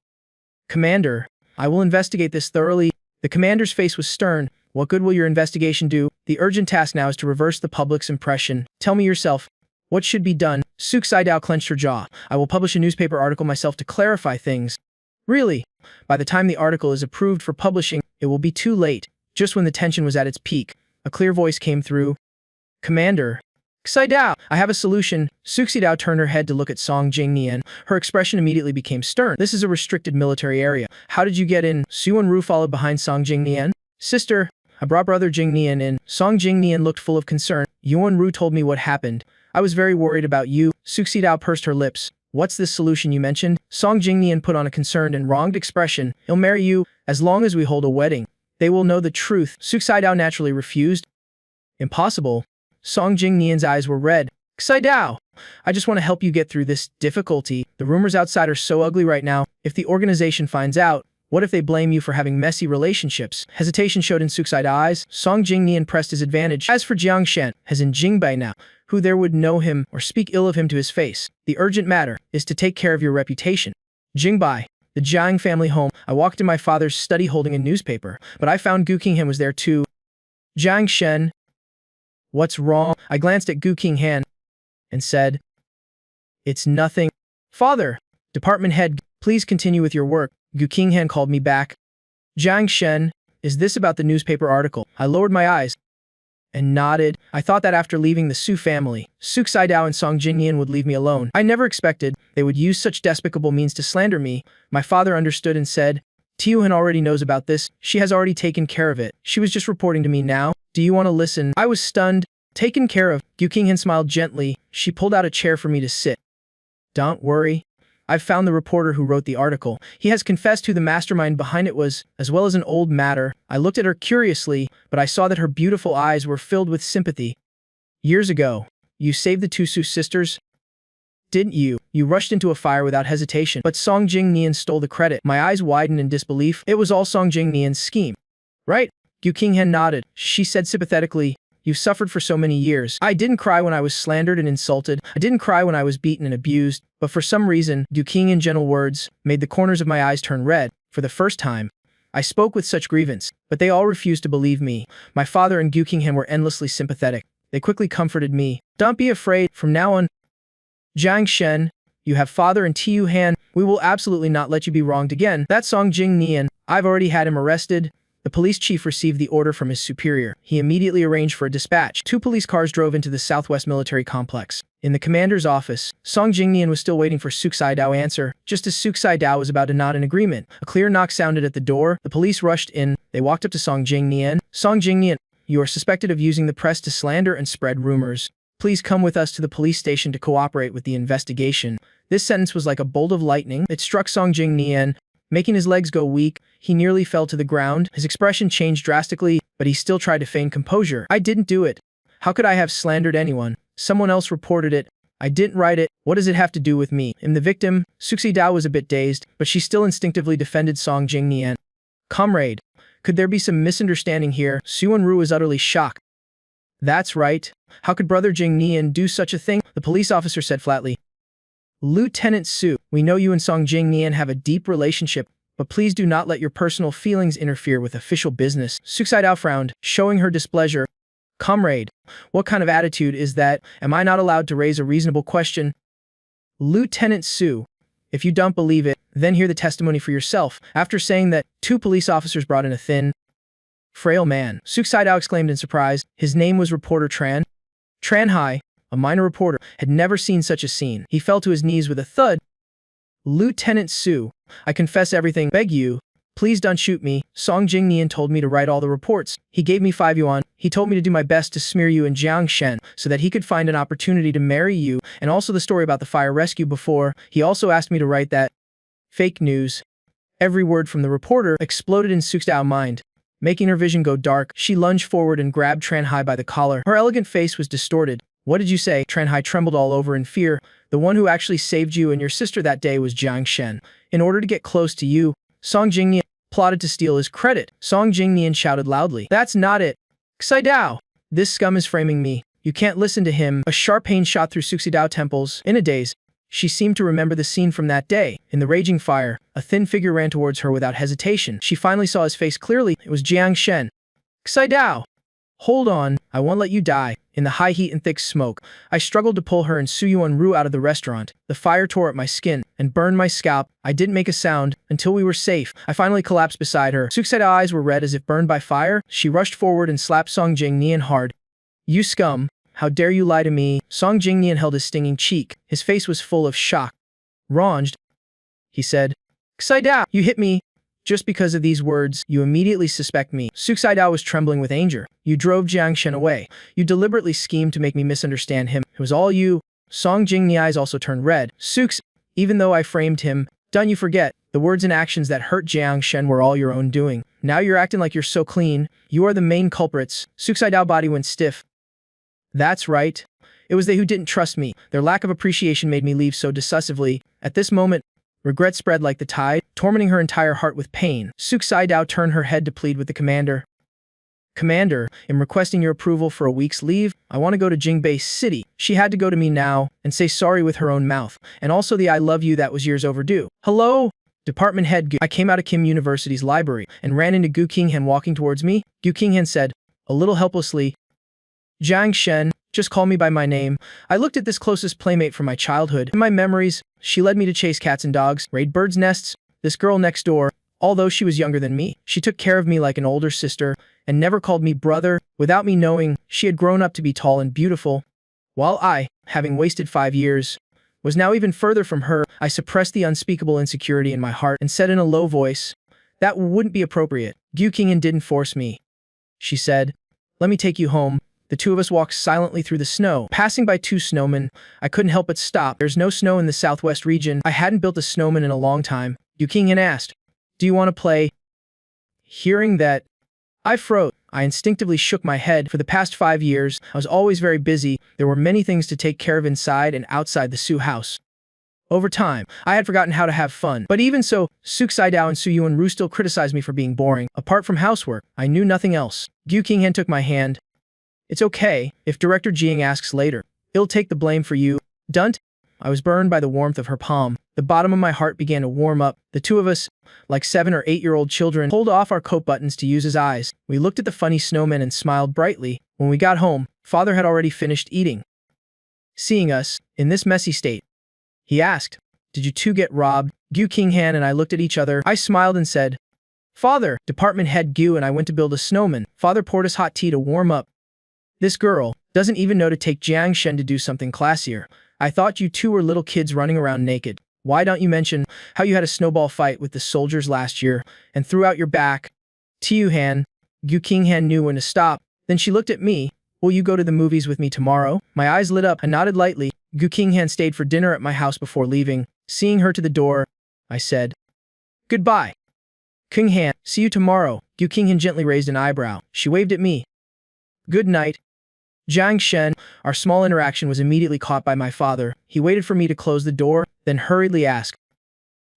Speaker 1: "Commander, I will investigate this thoroughly." The commander's face was stern. "What good will your investigation do? The urgent task now is to reverse the public's impression. Tell me yourself. What should be done?" Suxidao clenched her jaw. "I will publish a newspaper article myself to clarify things." "Really? By the time the article is approved for publishing, it will be too late." Just when the tension was at its peak, a clear voice came through. "Commander." "Xidao, I have a solution." Suxidao turned her head to look at Song Jingnian. Her expression immediately became stern. "This is a restricted military area. How did you get in?" Su Yuan-Ru followed behind Song Jingnian. "Sister, I brought brother Jingnian in." Song Jingnian looked full of concern. "Yuan-Ru told me what happened. I was very worried about you." Suxidao pursed her lips. "What's this solution you mentioned?" Song Jingnian put on a concerned and wronged expression. "He'll marry you, as long as we hold a wedding. They will know the truth." Suxidao naturally refused. "Impossible." Song Jingnian's eyes were red. "Xidao, I just want to help you get through this difficulty. The rumors outside are so ugly right now. If the organization finds out, what if they blame you for having messy relationships?" Hesitation showed in Suxidao's eyes. Song Jingnian pressed his advantage. "As for Jiangshen, as in Jingbei now, who there would know him or speak ill of him to his face? The urgent matter is to take care of your reputation. Jingbei, the Jiang family home. I walked in my father's study holding a newspaper, but I found Gu Qinghan was there too." "Jiangshen, what's wrong?" I glanced at Gu Qinghan and said, "It's nothing." "Father, department head, please continue with your work." Gu Qinghan called me back. "Jiangshen, is this about the newspaper article?" I lowered my eyes and nodded. I thought that after leaving the Su family, Suxidao and Song Jingnian would leave me alone. I never expected they would use such despicable means to slander me. My father understood and said, "Tiuhan already knows about this. She has already taken care of it. She was just reporting to me now. Do you want to listen?" I was stunned. "Taken care of?" Gu Qinghan smiled gently. She pulled out a chair for me to sit. "Don't worry. I've found the reporter who wrote the article. He has confessed who the mastermind behind it was, as well as an old matter." I looked at her curiously, but I saw that her beautiful eyes were filled with sympathy. "Years ago, you saved the 2 Su sisters, didn't you? You rushed into a fire without hesitation, but Song Jingnian stole the credit." My eyes widened in disbelief. "It was all Song Jingnian's scheme, right?" Gu Qinghan nodded. She said sympathetically, "You've suffered for so many years. I didn't cry when I was slandered and insulted. I didn't cry when I was beaten and abused. But for some reason, Gu Qinghan's gentle words made the corners of my eyes turn red. For the first time, I spoke with such grievance, but they all refused to believe me. My father and Gu Qinghan were endlessly sympathetic. They quickly comforted me. Don't be afraid, from now on, Jiang Shen, you have father and Tiu Han. We will absolutely not let you be wronged again. That Song Jing Nian, I've already had him arrested. The police chief received the order from his superior. He immediately arranged for a dispatch. 2 police cars drove into the Southwest Military Complex. In the commander's office, Song Jingnian was still waiting for Suk Saidao answer. Just as Suk Saidao was about to nod in agreement, a clear knock sounded at the door. The police rushed in. They walked up to Song Jingnian. Song Jingnian, you are suspected of using the press to slander and spread rumors. Please come with us to the police station to cooperate with the investigation. This sentence was like a bolt of lightning. It struck Song Jingnian, making his legs go weak. He nearly fell to the ground. His expression changed drastically, but he still tried to feign composure. I didn't do it. How could I have slandered anyone? Someone else reported it. I didn't write it. What does it have to do with me? I'm the victim. Suxi Dao was a bit dazed, but she still instinctively defended Song Jingnian. Comrade, could there be some misunderstanding here? Suan Ru was utterly shocked. That's right. How could Brother Jingnian do such a thing? The police officer said flatly. Lieutenant Su, we know you and Song Jingnian have a deep relationship, but please do not let your personal feelings interfere with official business. Suk Saidao frowned, showing her displeasure. Comrade, what kind of attitude is that? Am I not allowed to raise a reasonable question? Lieutenant Su, if you don't believe it, then hear the testimony for yourself. After saying that, 2 police officers brought in a thin, frail man. Suk Saidao exclaimed in surprise. His name was reporter Tran. Tran Hai, a minor reporter, had never seen such a scene. He fell to his knees with a thud. Lieutenant Su, I confess everything. Beg you, please don't shoot me. Song Jingnian told me to write all the reports. He gave me 5 yuan. He told me to do my best to smear you in Jiangshen so that he could find an opportunity to marry you, and also the story about the fire rescue before. He also asked me to write that. Fake news. Every word from the reporter exploded in Suk Dao's mind. Making her vision go dark, she lunged forward and grabbed Tran Hai by the collar. Her elegant face was distorted. What did you say? Tran Hai trembled all over in fear. The one who actually saved you and your sister that day was Jiang Shen. In order to get close to you, Song Jingnian plotted to steal his credit. Song Jingnian shouted loudly. That's not it. Xi Dao! This scum is framing me. You can't listen to him. A sharp pain shot through Suxi Dao temples. In a daze, she seemed to remember the scene from that day. In the raging fire, a thin figure ran towards her without hesitation. She finally saw his face clearly. It was Jiang Shen. Xi Dao! Hold on, I won't let you die. In the high heat and thick smoke, I struggled to pull her and Suyuan Ru out of the restaurant. The fire tore at my skin and burned my scalp. I didn't make a sound until we were safe. I finally collapsed beside her. Suxeda's eyes were red as if burned by fire. She rushed forward and slapped Song Jingnian hard. You scum! How dare you lie to me? Song Jingnian held his stinging cheek. His face was full of shock. Ranged, he said. Xi Dao, you hit me. Just because of these words, you immediately suspect me. Suk Saidao was trembling with anger. You drove Jiang Shen away. You deliberately schemed to make me misunderstand him. It was all you. Song Jingni's eyes also turned red. Suk's, even though I framed him, don't you forget, the words and actions that hurt Jiang Shen were all your own doing. Now you're acting like you're so clean. You are the main culprits. Suk Saidao's body went stiff. That's right. It was they who didn't trust me. Their lack of appreciation made me leave so decisively. At this moment, regret spread like the tide, tormenting her entire heart with pain. Suk Saidao turned her head to plead with the commander. Commander, in requesting your approval for a week's leave, I want to go to Jingbei City. She had to go to me now and say sorry with her own mouth, and also the I love you that was years overdue. Hello? Department head Gu. I came out of Kim University's library and ran into Gu Qinghan walking towards me. Gu Qinghan said, a little helplessly, Jiang Shen, just call me by my name. I looked at this closest playmate from my childhood. In my memories, she led me to chase cats and dogs, raid birds' nests. This girl next door, although she was younger than me, she took care of me like an older sister and never called me brother. Without me knowing, she had grown up to be tall and beautiful. While I, having wasted 5 years, was now even further from her, I suppressed the unspeakable insecurity in my heart and said in a low voice, that wouldn't be appropriate. Gu Qinghan didn't force me. She said, let me take you home. The 2 of us walked silently through the snow. Passing by 2 snowmen, I couldn't help but stop. There's no snow in the southwest region. I hadn't built a snowman in a long time. Gu Qinghan asked, do you want to play? Hearing that, I froze. I instinctively shook my head. For the past 5 years, I was always very busy. There were many things to take care of inside and outside the Su house. Over time, I had forgotten how to have fun. But even so, Suk Saidao and Su Yuan Ru still criticized me for being boring. Apart from housework, I knew nothing else. Gu Qinghan took my hand. It's okay, if Director Jiang asks later. He'll take the blame for you. Dunt? I was burned by the warmth of her palm. The bottom of my heart began to warm up. The two of us, like 7 or 8-year-old children, pulled off our coat buttons to use as eyes. We looked at the funny snowmen and smiled brightly. When we got home, Father had already finished eating. Seeing us in this messy state, he asked, "Did you two get robbed?" Gu Qinghan and I looked at each other. I smiled and said, "Father." Department head Gu and I went to build a snowman. Father poured us hot tea to warm up. "This girl doesn't even know to take Jiang Shen to do something classier. I thought you two were little kids running around naked. Why don't you mention how you had a snowball fight with the soldiers last year and threw out your back?" Tiuhan, Gu Qinghan knew when to stop. Then she looked at me. "Will you go to the movies with me tomorrow?" My eyes lit up. I nodded lightly. Gu Qinghan stayed for dinner at my house before leaving. Seeing her to the door, I said, "Goodbye, Qinghan. See you tomorrow." Gu Qinghan gently raised an eyebrow. She waved at me. "Good night." Jiang Shen, our small interaction was immediately caught by my father. He waited for me to close the door, then hurriedly asked,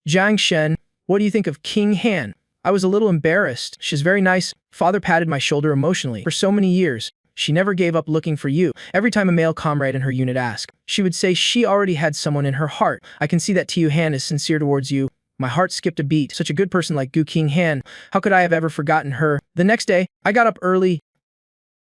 Speaker 1: "Jiang Shen, what do you think of Qinghan?" I was a little embarrassed. "She's very nice." Father patted my shoulder emotionally. "For so many years, she never gave up looking for you. Every time a male comrade in her unit asked, she would say she already had someone in her heart. I can see that Tiuhan is sincere towards you." My heart skipped a beat. Such a good person like Gu Qinghan. How could I have ever forgotten her? The next day, I got up early,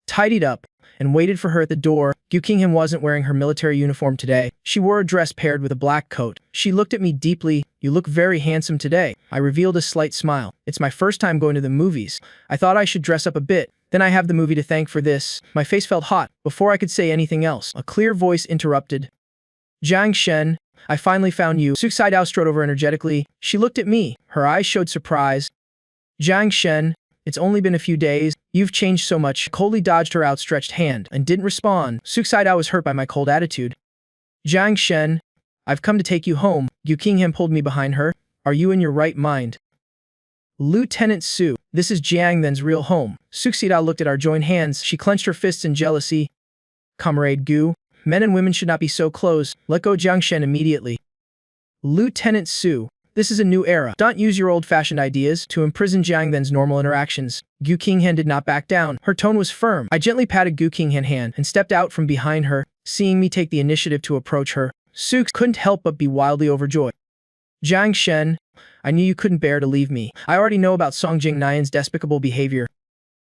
Speaker 1: tidied up, and waited for her at the door. Gu Qinghan wasn't wearing her military uniform today. She wore a dress paired with a black coat. She looked at me deeply. "You look very handsome today." I revealed a slight smile. "It's my first time going to the movies. I thought I should dress up a bit. Then I have the movie to thank for this." My face felt hot. Before I could say anything else, a clear voice interrupted. "Jiang Shen, I finally found you." Su Xidao strode over energetically. She looked at me. Her eyes showed surprise. "Jiang Shen, it's only been a few days. You've changed so much." Coldly dodged her outstretched hand and didn't respond. Su Xidao was hurt by my cold attitude. "Jiang Shen, I've come to take you home." Gu Qinghan pulled me behind her. "Are you in your right mind?" "Lieutenant Su, this is Jiang Then's real home." Su Xidao looked at our joined hands. She clenched her fists in jealousy. "Comrade Gu, men and women should not be so close. Let go Jiang Shen immediately." "Lieutenant Su, this is a new era. Don't use your old-fashioned ideas to imprison Jiang Then's normal interactions." Gu Qinghan did not back down. Her tone was firm. I gently patted Gu Qinghan's hand and stepped out from behind her. Seeing me take the initiative to approach her, Su couldn't help but be wildly overjoyed. "Jiang Shen, I knew you couldn't bear to leave me. I already know about Song Jingnian's despicable behavior.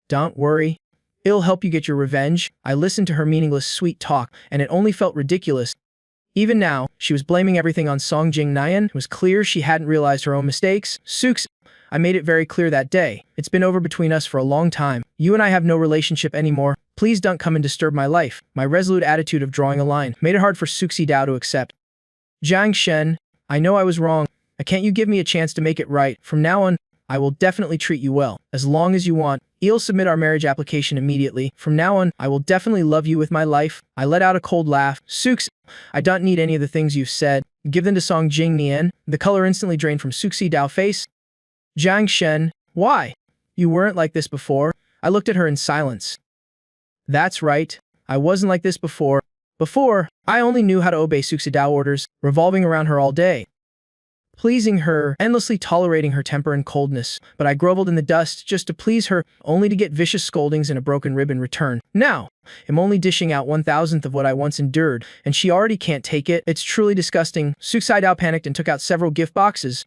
Speaker 1: Don't worry. It'll help you get your revenge." I listened to her meaningless sweet talk, and it only felt ridiculous. Even now, she was blaming everything on Song Jingnian. It was clear she hadn't realized her own mistakes. "Sukes, I made it very clear that day. It's been over between us for a long time. You and I have no relationship anymore. Please don't come and disturb my life." My resolute attitude of drawing a line made it hard for Su Xidao to accept. "Jiang Shen, I know I was wrong. Can't you give me a chance to make it right? From now on, I will definitely treat you well, as long as you want. I'll submit our marriage application immediately. From now on, I will definitely love you with my life." I let out a cold laugh. "Sukes, I don't need any of the things you've said. Give them to Song Jingnian." The color instantly drained from Su Xidao's face. "Jiang Shen, why? You weren't like this before." I looked at her in silence. "That's right. I wasn't like this before. Before, I only knew how to obey Su Xidao orders, revolving around her all day, pleasing her, endlessly tolerating her temper and coldness, but I groveled in the dust just to please her, only to get vicious scoldings and a broken rib in return. Now, I'm only dishing out 1,000th of what I once endured, and she already can't take it. It's truly disgusting." Su Xidao panicked and took out several gift boxes.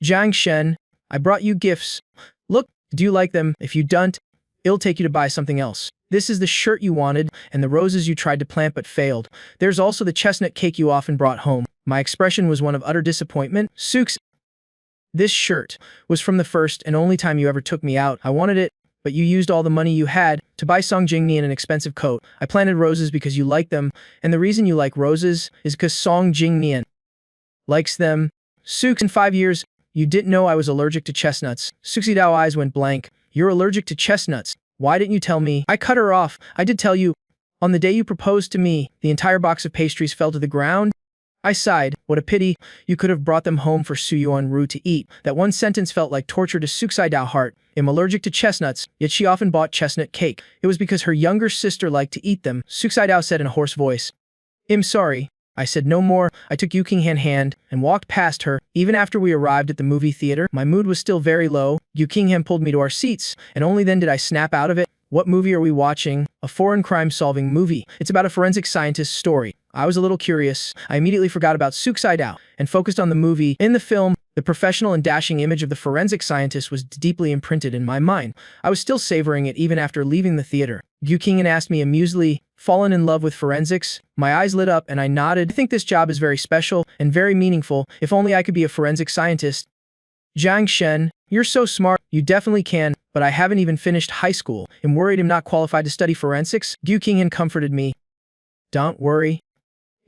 Speaker 1: "Jiang Shen, I brought you gifts. Look, do you like them? If you don't, it'll take you to buy something else. This is the shirt you wanted, and the roses you tried to plant but failed. There's also the chestnut cake you often brought home." My expression was one of utter disappointment. "Sukes, this shirt was from the first and only time you ever took me out. I wanted it, but you used all the money you had to buy Song Jingnian an expensive coat. I planted roses because you like them, and the reason you like roses is because Song Jingnian likes them. Sukes, in 5 years, you didn't know I was allergic to chestnuts." Su Xidao's eyes went blank. "You're allergic to chestnuts? Why didn't you tell me?" I cut her off. "I did tell you. On the day you proposed to me, the entire box of pastries fell to the ground." I sighed. "What a pity. You could have brought them home for Su Yuanru to eat." That one sentence felt like torture to Su Xidao's heart. I'm allergic to chestnuts, yet she often bought chestnut cake. It was because her younger sister liked to eat them, Su Xidao said in a hoarse voice. "I'm sorry." I said no more. I took Yu Qinghan's hand and walked past her. Even after we arrived at the movie theater, my mood was still very low. Yu Qinghan pulled me to our seats, and only then did I snap out of it. "What movie are we watching?" "A foreign crime-solving movie. It's about a forensic scientist's story. I was a little curious. I immediately forgot about Suicide and focused on the movie. In the film, the professional and dashing image of the forensic scientist was deeply imprinted in my mind. I was still savoring it even after leaving the theater. Gu Qinghan asked me amusedly, "Fallen in love with forensics?" My eyes lit up and I nodded. "I think this job is very special and very meaningful. If only I could be a forensic scientist." "Jiang Shen, you're so smart. You definitely can, but I haven't even finished high school. I'm worried I'm not qualified to study forensics." Gu Qinghan comforted me. "Don't worry.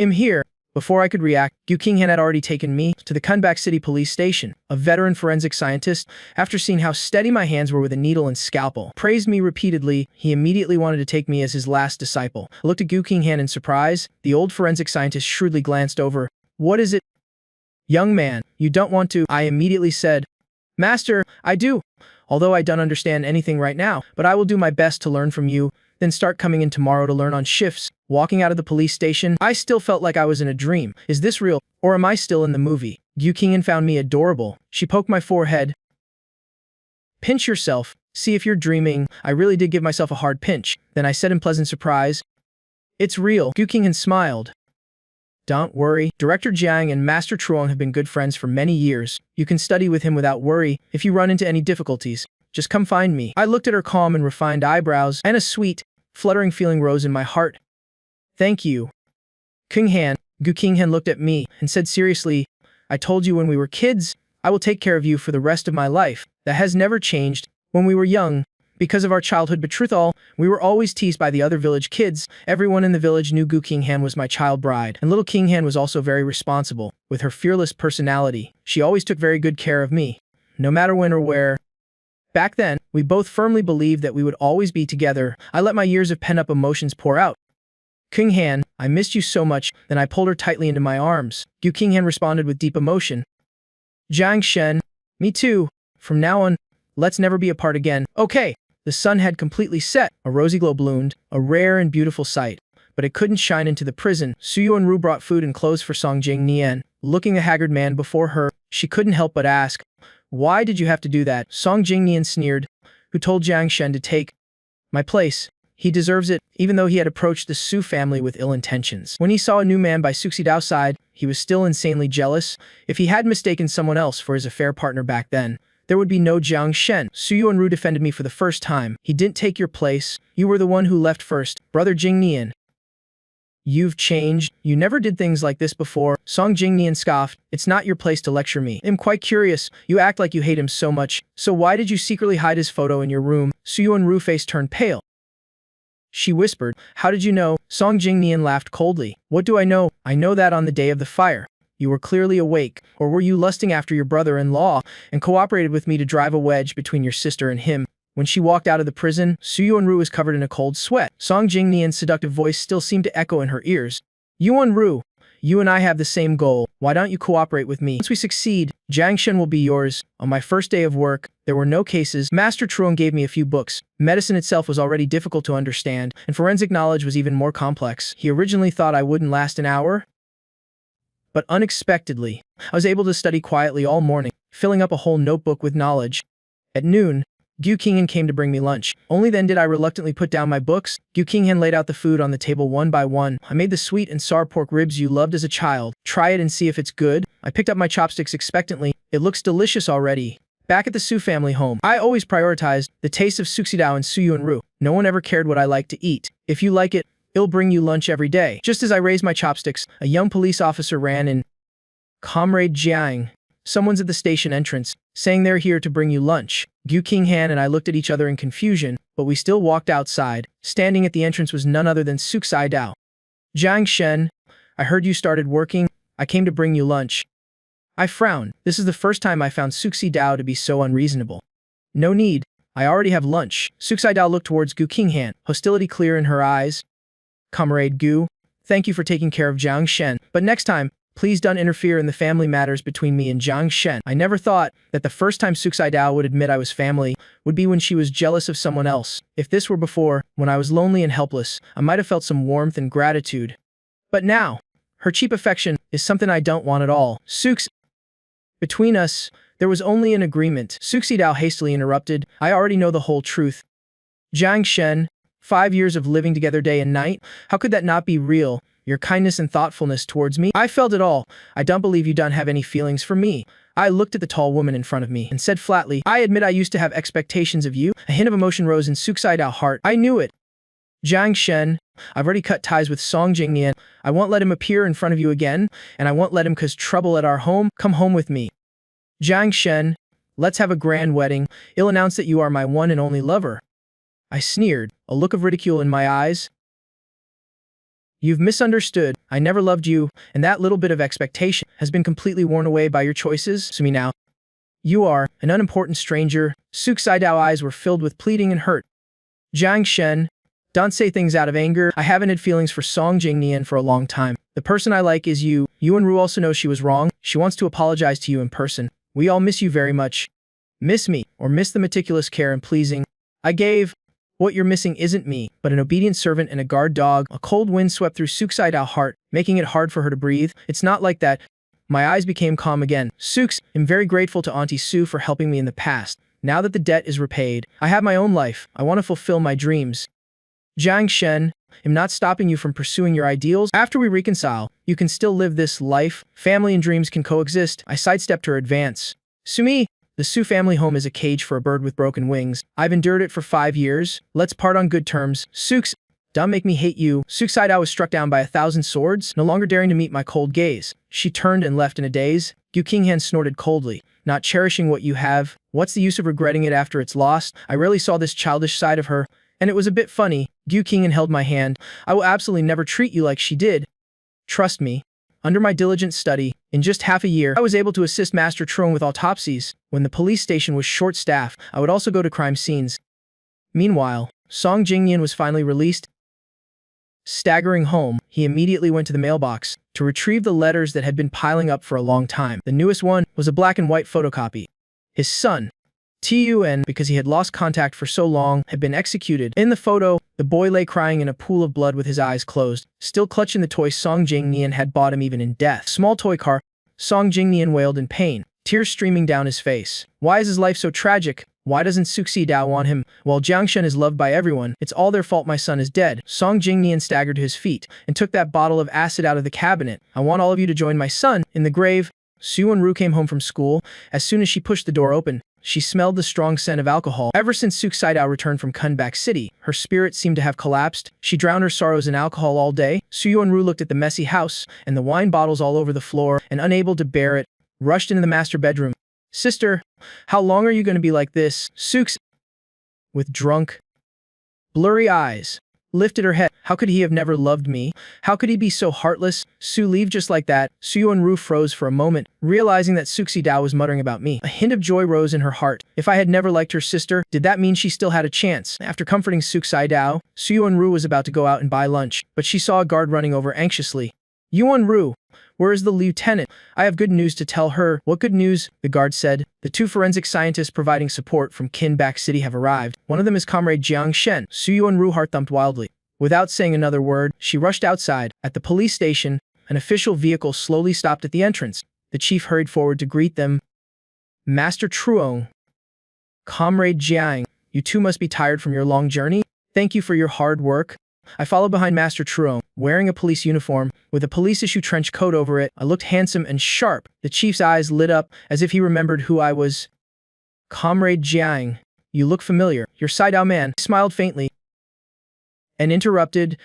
Speaker 1: I'm here." Before I could react, Gu Qinghan had already taken me to the Kunbak City Police Station. A veteran forensic scientist, after seeing how steady my hands were with a needle and scalpel, praised me repeatedly. He immediately wanted to take me as his last disciple. I looked at Gu Qinghan in surprise. The old forensic scientist shrewdly glanced over. "What is it?" "Young man, you don't want to," I immediately said. "Master, I do. Although I don't understand anything right now, but I will do my best to learn from you, then start coming in tomorrow to learn on shifts." Walking out of the police station, I still felt like I was in a dream. Is this real, or am I still in the movie? Gu Qinghan found me adorable. She poked my forehead. "Pinch yourself. See if you're dreaming." I really did give myself a hard pinch. Then I said in pleasant surprise, "It's real." Gu Qinghan smiled. "Don't worry. Director Jiang and Master Truong have been good friends for many years. You can study with him without worry. If you run into any difficulties, just come find me." I looked at her calm and refined eyebrows, and a sweet, fluttering feeling rose in my heart. "Thank you, Qinghan." Gu Qinghan looked at me and said seriously, "I told you when we were kids, I will take care of you for the rest of my life. That has never changed. When we were young, because of our childhood betrothal, we were always teased by the other village kids. Everyone in the village knew Gu Qinghan was my child bride, and little Qinghan was also very responsible. With her fearless personality, she always took very good care of me, no matter when or where. Back then, we both firmly believed that we would always be together. I let my years of pent-up emotions pour out. Qinghan, I missed you so much." Then I pulled her tightly into my arms. Gu Qinghan responded with deep emotion. "Jiang Shen, me too. From now on, let's never be apart again." Okay. The sun had completely set. A rosy glow bloomed, a rare and beautiful sight. But it couldn't shine into the prison. Su Yuanru brought food and clothes for Song Jingnian. Looking a haggard man before her, she couldn't help but ask, "Why did you have to do that?" Song Jingnian sneered. "Who told Jiang Shen to take my place? He deserves it." Even though he had approached the Su family with ill intentions, when he saw a new man by Suxidao's side, he was still insanely jealous. If he had mistaken someone else for his affair partner back then, there would be no Jiang Shen. Su Yuanru defended me for the first time. "He didn't take your place. You were the one who left first, Brother Jingnian. You've changed. You never did things like this before." Song Jingnian scoffed. "It's not your place to lecture me. I'm quite curious. You act like you hate him so much. So why did you secretly hide his photo in your room?" Su Yuanru's face turned pale. She whispered, "How did you know?" Song Jingnian laughed coldly. "What do I know? I know that on the day of the fire, you were clearly awake. Or were you lusting after your brother-in-law and cooperated with me to drive a wedge between your sister and him?" When she walked out of the prison, Su Yuanru was covered in a cold sweat. Song Jingnian's seductive voice still seemed to echo in her ears. "Yuanru, you and I have the same goal. Why don't you cooperate with me? Once we succeed, Jiang Shen will be yours." On my first day of work, there were no cases. Master Truong gave me a few books. Medicine itself was already difficult to understand, and forensic knowledge was even more complex. He originally thought I wouldn't last an hour, but unexpectedly, I was able to study quietly all morning, filling up a whole notebook with knowledge. At noon, Gu Qinghan came to bring me lunch. Only then did I reluctantly put down my books. Gu Qinghan laid out the food on the table one by one. "I made the sweet and sour pork ribs you loved as a child. Try it and see if it's good." I picked up my chopsticks expectantly. "It looks delicious already." Back at the Su family home, I always prioritized the taste of Suxidao and Su Yuanru. No one ever cared what I liked to eat. "If you like it, it'll bring you lunch every day." Just as I raised my chopsticks, a young police officer ran in. "Comrade Jiang, someone's at the station entrance, saying they're here to bring you lunch." Gu Qinghan and I looked at each other in confusion, but we still walked outside. Standing at the entrance was none other than Suxidao. "Jiang Shen, I heard you started working. I came to bring you lunch." I frowned. This is the first time I found Suxidao to be so unreasonable. "No need. I already have lunch." Suxidao looked towards Gu Qinghan, hostility clear in her eyes. "Comrade Gu, thank you for taking care of Jiang Shen, but next time, please don't interfere in the family matters between me and Jiang Shen." I never thought that the first time Suxidao would admit I was family would be when she was jealous of someone else. If this were before, when I was lonely and helpless, I might have felt some warmth and gratitude. But now, her cheap affection is something I don't want at all. Between us, there was only an agreement. Suxidao hastily interrupted. "I already know the whole truth. Jiang Shen, 5 years of living together day and night, how could that not be real? your kindness and thoughtfulness towards me. I felt it all. I don't believe you don't have any feelings for me. I looked at the tall woman in front of me and said flatly, I admit I used to have expectations of you. A hint of emotion rose in Suksaidao's heart. I knew it. Jiang Shen, I've already cut ties with Song Jingnian. I won't let him appear in front of you again, and I won't let him cause trouble at our home. Come home with me. Jiang Shen, let's have a grand wedding. I'll announce that you are my one and only lover. I sneered, a look of ridicule in my eyes. You've misunderstood. I never loved you, and that little bit of expectation has been completely worn away by your choices. To me now, you are an unimportant stranger. Suksaidao's eyes were filled with pleading and hurt. Jiang Shen, don't say things out of anger. I haven't had feelings for Song Jingnian for a long time. The person I like is you. Yuan Ru also knows she was wrong. She wants to apologize to you in person. We all miss you very much. Miss me, or miss the meticulous care and pleasing I gave. What you're missing isn't me, but an obedient servant and a guard dog. A cold wind swept through Suksaidao's heart, making it hard for her to breathe. It's not like that. My eyes became calm again. Suks, I'm very grateful to Auntie Sue for helping me in the past. Now that the debt is repaid, I have my own life. I want to fulfill my dreams. Jiang Shen, I'm not stopping you from pursuing your ideals. After we reconcile, you can still live this life. Family and dreams can coexist. I sidestepped her advance. Sumi, the Su family home is a cage for a bird with broken wings. I've endured it for 5 years. Let's part on good terms. Suks, don't make me hate you. Suksaidao's was struck down by 1,000 swords, no longer daring to meet my cold gaze. She turned and left in a daze. Gu Qinghan snorted coldly. Not cherishing what you have. What's the use of regretting it after it's lost? I rarely saw this childish side of her, and it was a bit funny. Gu Qinghan held my hand. I will absolutely never treat you like she did. Trust me. Under my diligent study, in just half a year, I was able to assist Master Truong with autopsies. When the police station was short-staffed, I would also go to crime scenes. Meanwhile, Song Jingnian was finally released. Staggering home, he immediately went to the mailbox to retrieve the letters that had been piling up for a long time. The newest one was a black and white photocopy. His son, Tun, because he had lost contact for so long, had been executed. In the photo, the boy lay crying in a pool of blood with his eyes closed, still clutching the toy Song Jingnian had bought him even in death. Small toy car, Song Jingnian wailed in pain, tears streaming down his face. Why is his life so tragic? Why doesn't Suksaidao's want him? While Jiang Shen is loved by everyone, it's all their fault my son is dead. Song Jingnian staggered to his feet and took that bottle of acid out of the cabinet. I want all of you to join my son in the grave. Su Ru came home from school. As soon as she pushed the door open, she smelled the strong scent of alcohol. Ever since Suksaidao's returned from Kunbak City, her spirit seemed to have collapsed. She drowned her sorrows in alcohol all day. Su Ru looked at the messy house and the wine bottles all over the floor, and unable to bear it, rushed into the master bedroom. Sister, how long are you going to be like this? Suks, with drunk, blurry eyes, lifted her head. How could he have never loved me? How could he be so heartless? Su, leave just like that. Su Ru froze for a moment, realizing that Suksaidao's was muttering about me. A hint of joy rose in her heart. If I had never liked her sister, did that mean she still had a chance? After comforting Suksaidao's, Su Ru was about to go out and buy lunch, but she saw a guard running over anxiously. Yuan Ru, where is the lieutenant? I have good news to tell her. What good news? The guard said. The 2 forensic scientists providing support from Kinbak City have arrived. One of them is Comrade Jiang Shen. Su Yuan Ru heart thumped wildly. Without saying another word, she rushed outside. At the police station, an official vehicle slowly stopped at the entrance. The chief hurried forward to greet them. Master Truong, Comrade Jiang, you two must be tired from your long journey. Thank you for your hard work. I followed behind Master Truong, wearing a police uniform, with a police-issue trench coat over it. I looked handsome and sharp. The chief's eyes lit up, as if he remembered who I was. Comrade Jiang, you look familiar. Your Saidao man smiled faintly and interrupted.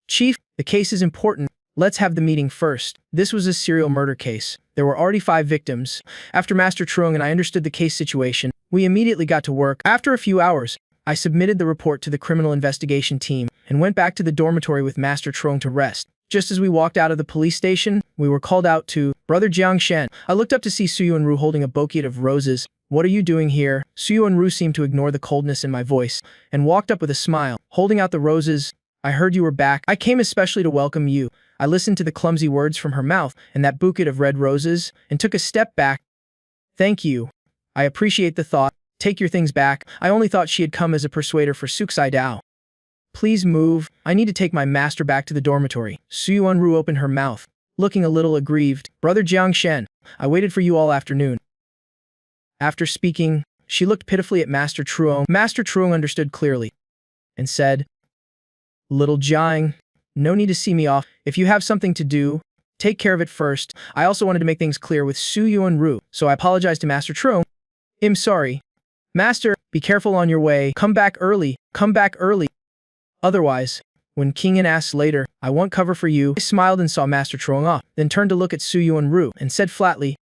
Speaker 1: Chief, the case is important. Let's have the meeting first. This was a serial murder case. There were already 5 victims. After Master Truong and I understood the case situation, we immediately got to work. After a few hours, I submitted the report to the criminal investigation team and went back to the dormitory with Master Truong to rest. Just as we walked out of the police station, we were called out to Brother Jiang Shen. I looked up to see Su Yuan Ru holding a bouquet of roses. What are you doing here? Su Yuan Ru seemed to ignore the coldness in my voice and walked up with a smile, holding out the roses. I heard you were back. I came especially to welcome you. I listened to the clumsy words from her mouth and that bouquet of red roses and took a step back. Thank you. I appreciate the thought. Take your things back. I only thought she had come as a persuader for Suksaidao's. Please move. I need to take my master back to the dormitory. Su Yuan Ru opened her mouth, looking a little aggrieved. Brother Jiang Shen, I waited for you all afternoon. After speaking, she looked pitifully at Master Truong. Master Truong understood clearly and said, Little Jiang, No need to see me off. If you have something to do, take care of it first. I also wanted to make things clear with Su Yuan-ru, so I apologized to Master Trung. I'm sorry. Master, be careful on your way. Come back early. Come back early. Otherwise, when King Yin asked later, I won't cover for you. I smiled and saw Master Trung off, then turned to look at Su Yuan-ru and said flatly,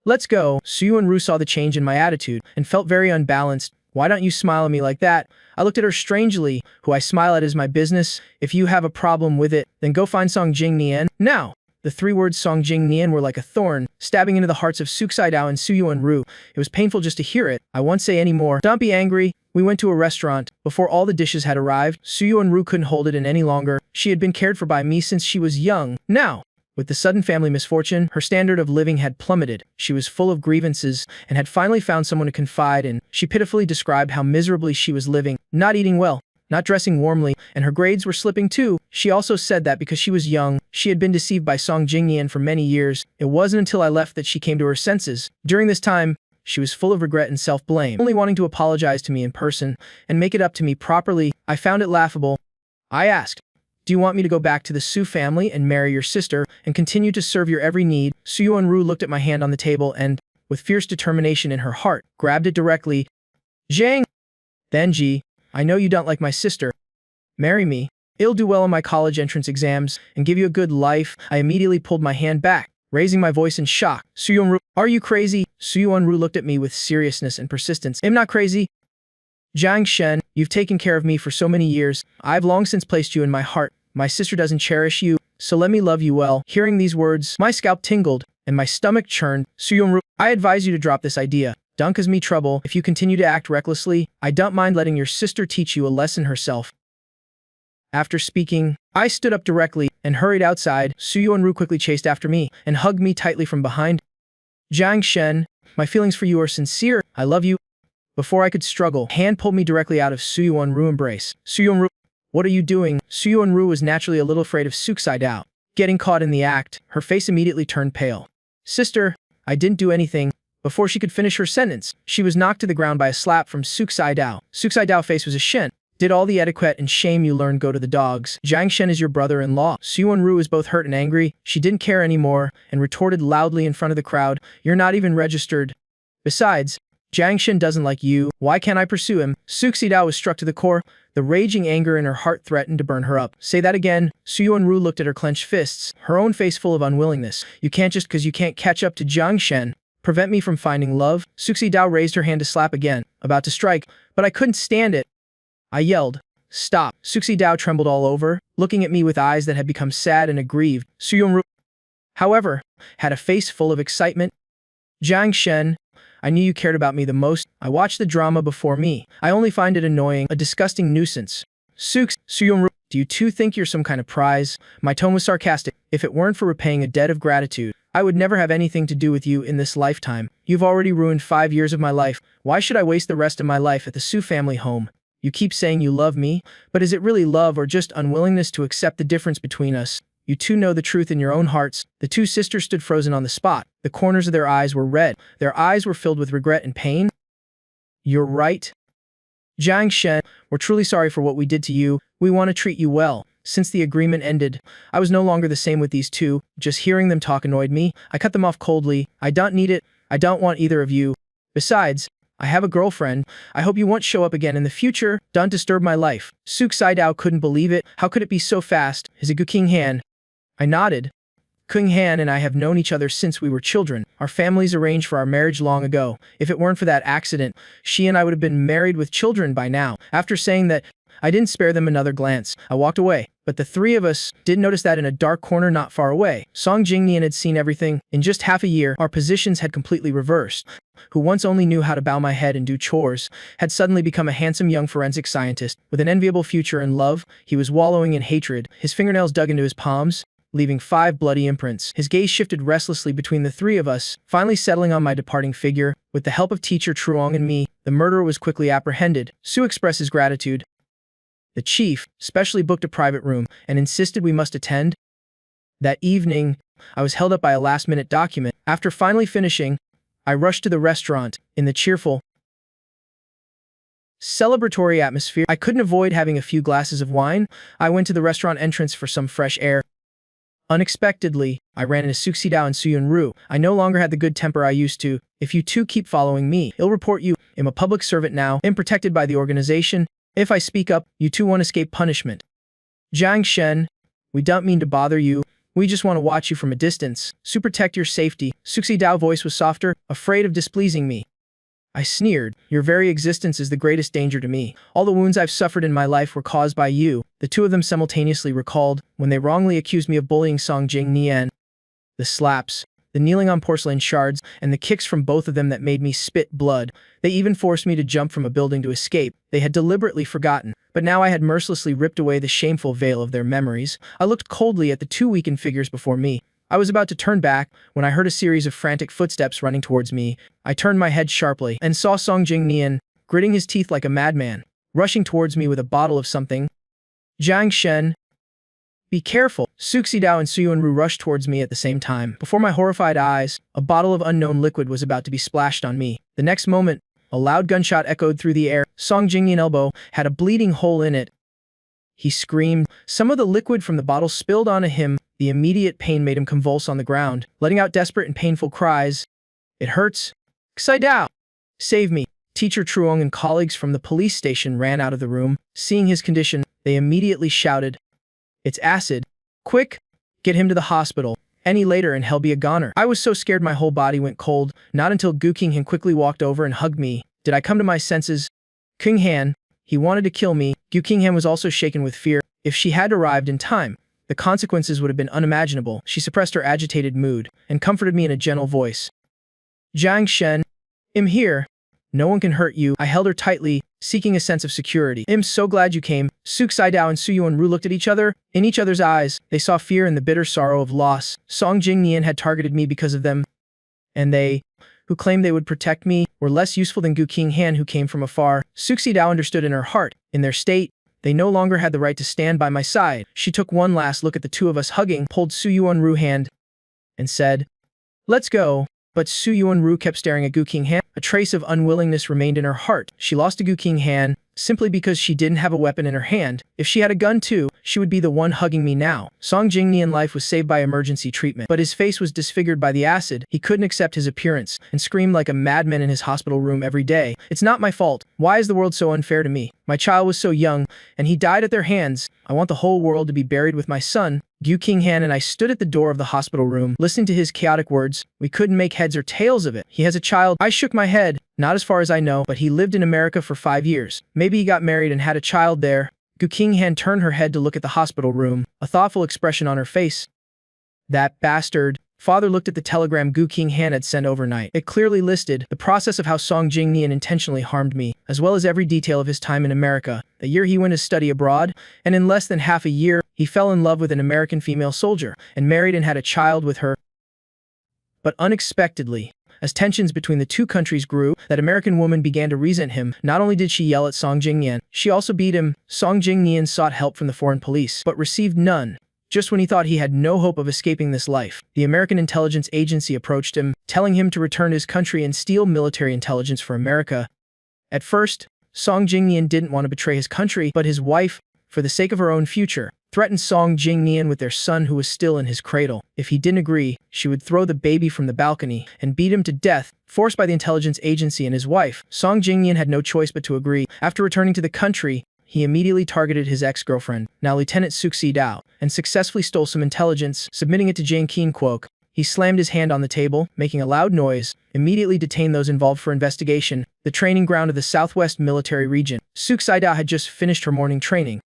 Speaker 1: let's go. Su Yuan-ru saw the change in my attitude and felt very unbalanced. Why don't you smile at me like that? I looked at her strangely. Who I smile at is my business. If you have a problem with it, then go find Song Jing Nian. Now, the three words Song Jing Nian were like a thorn, stabbing into the hearts of Suxidao and Su Yuan-ru. It was painful just to hear it. I won't say any more. Don't be angry. We went to a restaurant. Before all the dishes had arrived, Su Yuan-ru couldn't hold it in any longer. She had been cared for by me since she was young. Now, with the sudden family misfortune, her standard of living had plummeted. She was full of grievances and had finally found someone to confide in. She pitifully described how miserably she was living, not eating well, not dressing warmly, and her grades were slipping too. She also said that because she was young, she had been deceived by Song Jingyan for many years. It wasn't until I left that she came to her senses. During this time, she was full of regret and self-blame, only wanting to apologize to me in person and make it up to me properly. I found it laughable. I asked, do you want me to go back to the Su family and marry your sister and continue to serve your every need? Su Yuan-ru looked at my hand on the table and, with fierce determination in her heart, grabbed it directly. Zhang! Then Ji, I know you don't like my sister. Marry me. I'll do well on my college entrance exams and give you a good life. I immediately pulled my hand back, raising my voice in shock. Su Yuan-ru, are you crazy? Su Yuan-ru looked at me with seriousness and persistence. I'm not crazy. Zhang Shen, you've taken care of me for so many years. I've long since placed you in my heart. My sister doesn't cherish you, so let me love you well. Hearing these words, my scalp tingled and my stomach churned. Su Yuan-ru, I advise you to drop this idea. Don't cause me trouble. If you continue to act recklessly, I don't mind letting your sister teach you a lesson herself. After speaking, I stood up directly and hurried outside. Su Yuan-ru quickly chased after me and hugged me tightly from behind. Zhang Shen, my feelings for you are sincere. I love you. Before I could struggle, hand pulled me directly out of Su Yuan-ru's embrace. Su Yuan-ru, what are you doing? Su Yuan-ru was naturally a little afraid of Suxidao. Getting caught in the act, her face immediately turned pale. Sister, I didn't do anything. Before she could finish her sentence, she was knocked to the ground by a slap from Suxidao. Suxidao's face was a shen. Did all the etiquette and shame you learned go to the dogs? Zhang Shen is your brother-in-law. Su Yuan-ru was both hurt and angry. She didn't care anymore and retorted loudly in front of the crowd, you're not even registered. Besides, Zhang Shen doesn't like you. Why can't I pursue him? Suxidao was struck to the core. The raging anger in her heart threatened to burn her up. Say that again. Su Yuan-ru looked at her clenched fists, her own face full of unwillingness. You can't just because you can't catch up to Zhang Shen. Prevent me from finding love? Suxidao raised her hand to slap again, about to strike, but I couldn't stand it. I yelled, stop. Suxidao trembled all over, looking at me with eyes that had become sad and aggrieved. Su Yuan-ru, however, had a face full of excitement. Zhang Shen, I knew you cared about me the most. I watched the drama before me. I only find it annoying, a disgusting nuisance. Su Yuan-ru, do you too think you're some kind of prize? My tone was sarcastic. If it weren't for repaying a debt of gratitude, I would never have anything to do with you in this lifetime. You've already ruined 5 years of my life. Why should I waste the rest of my life at the Su family home? You keep saying you love me, but is it really love or just unwillingness to accept the difference between us? You two know the truth in your own hearts. The two sisters stood frozen on the spot. The corners of their eyes were red. Their eyes were filled with regret and pain. You're right. Zhang Shen, we're truly sorry for what we did to you. We want to treat you well. Since the agreement ended, I was no longer the same with these two. Just hearing them talk annoyed me. I cut them off coldly. I don't need it. I don't want either of you. Besides, I have a girlfriend. I hope you won't show up again in the future. Don't disturb my life. Suxidao couldn't believe it. How could it be so fast? Is it King Han? I nodded. King Han and I have known each other since we were children. Our families arranged for our marriage long ago. If it weren't for that accident, she and I would have been married with children by now. After saying that, I didn't spare them another glance. I walked away. But the three of us did notice that in a dark corner not far away, Song Jingnian had seen everything. In just half a year, our positions had completely reversed. Who once only knew how to bow my head and do chores, had suddenly become a handsome young forensic scientist. With an enviable future and love, he was wallowing in hatred. His fingernails dug into his palms, leaving 5 bloody imprints. His gaze shifted restlessly between the three of us, finally settling on my departing figure. With the help of teacher Truong and me, the murderer was quickly apprehended. Su expressed his gratitude. The chief specially booked a private room and insisted we must attend. That evening, I was held up by a last-minute document. After finally finishing, I rushed to the restaurant. In the cheerful celebratory atmosphere. I couldn't avoid having a few glasses of wine. I went to the restaurant entrance for some fresh air. Unexpectedly, I ran into Suxidao and Suyunru. I no longer had the good temper I used to. If you two keep following me, I'll report you. I'm a public servant now, I'm protected by the organization. If I speak up, you two won't escape punishment. Jiang Shen, we don't mean to bother you. We just want to watch you from a distance. To protect your safety. Suxidao's voice was softer, afraid of displeasing me. I sneered. Your very existence is the greatest danger to me. All the wounds I've suffered in my life were caused by you. The two of them simultaneously recalled when they wrongly accused me of bullying Song Jingnian. The slaps, the kneeling on porcelain shards, and the kicks from both of them that made me spit blood. They even forced me to jump from a building to escape. They had deliberately forgotten, but now I had mercilessly ripped away the shameful veil of their memories. I looked coldly at the two weakened figures before me. I was about to turn back when I heard a series of frantic footsteps running towards me. I turned my head sharply and saw Song Jingnian, gritting his teeth like a madman, rushing towards me with a bottle of something. Jiang Shen, be careful. Suxidao and Suyunru rushed towards me at the same time. Before my horrified eyes, a bottle of unknown liquid was about to be splashed on me. The next moment, a loud gunshot echoed through the air. Song Jingnian's elbow had a bleeding hole in it. He screamed. Some of the liquid from the bottle spilled onto him. The immediate pain made him convulse on the ground, letting out desperate and painful cries. It hurts. Xidao! Save me. Teacher Truong and colleagues from the police station ran out of the room. Seeing his condition, they immediately shouted, it's acid. Quick! Get him to the hospital. Any later and he'll be a goner. I was so scared my whole body went cold, not until Gu Qinghan quickly walked over and hugged me. Did I come to my senses? Qinghan, he wanted to kill me. Gu Qinghan was also shaken with fear. If she had arrived in time, the consequences would have been unimaginable. She suppressed her agitated mood and comforted me in a gentle voice. Jiang Shen, I'm here. No one can hurt you. I held her tightly, seeking a sense of security. I'm so glad you came. Suxidao and Suyunru looked at each other. In each other's eyes, they saw fear and the bitter sorrow of loss. Song Jingnian had targeted me because of them. And they, who claimed they would protect me, were less useful than Gu Qinghan who came from afar. Suxidao understood in her heart. In their state, they no longer had the right to stand by my side. She took one last look at the two of us hugging, pulled Suyunru's hand, and said, let's go. But Suyunru kept staring at Gu Qinghan. A trace of unwillingness remained in her heart. She lost to Gu Qinghan simply because she didn't have a weapon in her hand. If she had a gun too, she would be the one hugging me now. Song Jingnian's life was saved by emergency treatment, but his face was disfigured by the acid. He couldn't accept his appearance and screamed like a madman in his hospital room every day. It's not my fault. Why is the world so unfair to me? My child was so young, and he died at their hands. I want the whole world to be buried with my son. Gu Qinghan and I stood at the door of the hospital room, listening to his chaotic words. We couldn't make heads or tails of it. He has a child. I shook my head. Not as far as I know, but he lived in America for 5 years. Maybe he got married and had a child there. Gu Qinghan turned her head to look at the hospital room, a thoughtful expression on her face. That bastard. Father looked at the telegram Gu Qinghan had sent overnight. It clearly listed the process of how Song Jingnian intentionally harmed me, as well as every detail of his time in America, the year he went to study abroad, and in less than half a year, he fell in love with an American female soldier, and married and had a child with her. But unexpectedly, as tensions between the two countries grew, that American woman began to resent him. Not only did she yell at Song Jingnian, she also beat him. Song Jingnian sought help from the foreign police, but received none. Just when he thought he had no hope of escaping this life, the American intelligence agency approached him, telling him to return to his country and steal military intelligence for America. At first, Song Jingnian didn't want to betray his country, but his wife, for the sake of her own future, threatened Song Jingnian with their son who was still in his cradle. If he didn't agree, she would throw the baby from the balcony and beat him to death, forced by the intelligence agency and his wife. Song Jingnian had no choice but to agree. After returning to the country, he immediately targeted his ex-girlfriend, now Lieutenant Suxidao, and successfully stole some intelligence, submitting it to Jane Keen-kwok. He slammed his hand on the table, making a loud noise, immediately detained those involved for investigation. The training ground of the Southwest Military Region. Suxidao had just finished her morning training,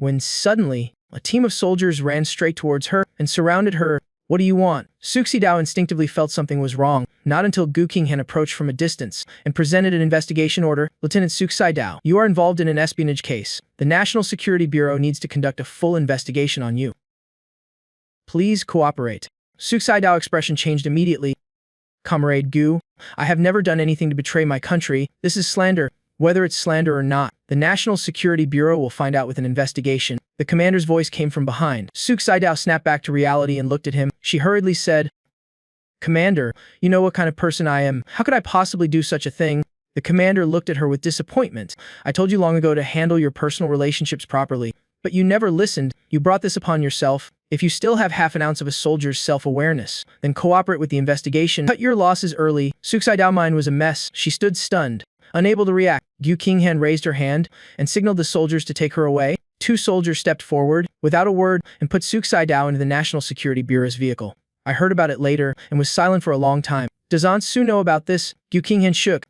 Speaker 1: when suddenly, a team of soldiers ran straight towards her and surrounded her. What do you want? Suxidao instinctively felt something was wrong, not until Gu Qinghan approached from a distance and presented an investigation order. Lieutenant Suxidao, you are involved in an espionage case. The National Security Bureau needs to conduct a full investigation on you. Please cooperate. Suxidao's expression changed immediately. Comrade Gu, I have never done anything to betray my country. This is slander. Whether it's slander or not, the National Security Bureau will find out with an investigation. The commander's voice came from behind. Suxidao snapped back to reality and looked at him. She hurriedly said, Commander, you know what kind of person I am. How could I possibly do such a thing? The commander looked at her with disappointment. I told you long ago to handle your personal relationships properly, but you never listened. You brought this upon yourself. If you still have half an ounce of a soldier's self-awareness, then cooperate with the investigation. Cut your losses early. Suksaidao's mind was a mess. She stood stunned, unable to react. Gu Qinghan raised her hand and signaled the soldiers to take her away. 2 soldiers stepped forward, without a word, and put Suksaidao into the National Security Bureau's vehicle. I heard about it later and was silent for a long time. Does Aunt Su know about this? Gu Qinghan shook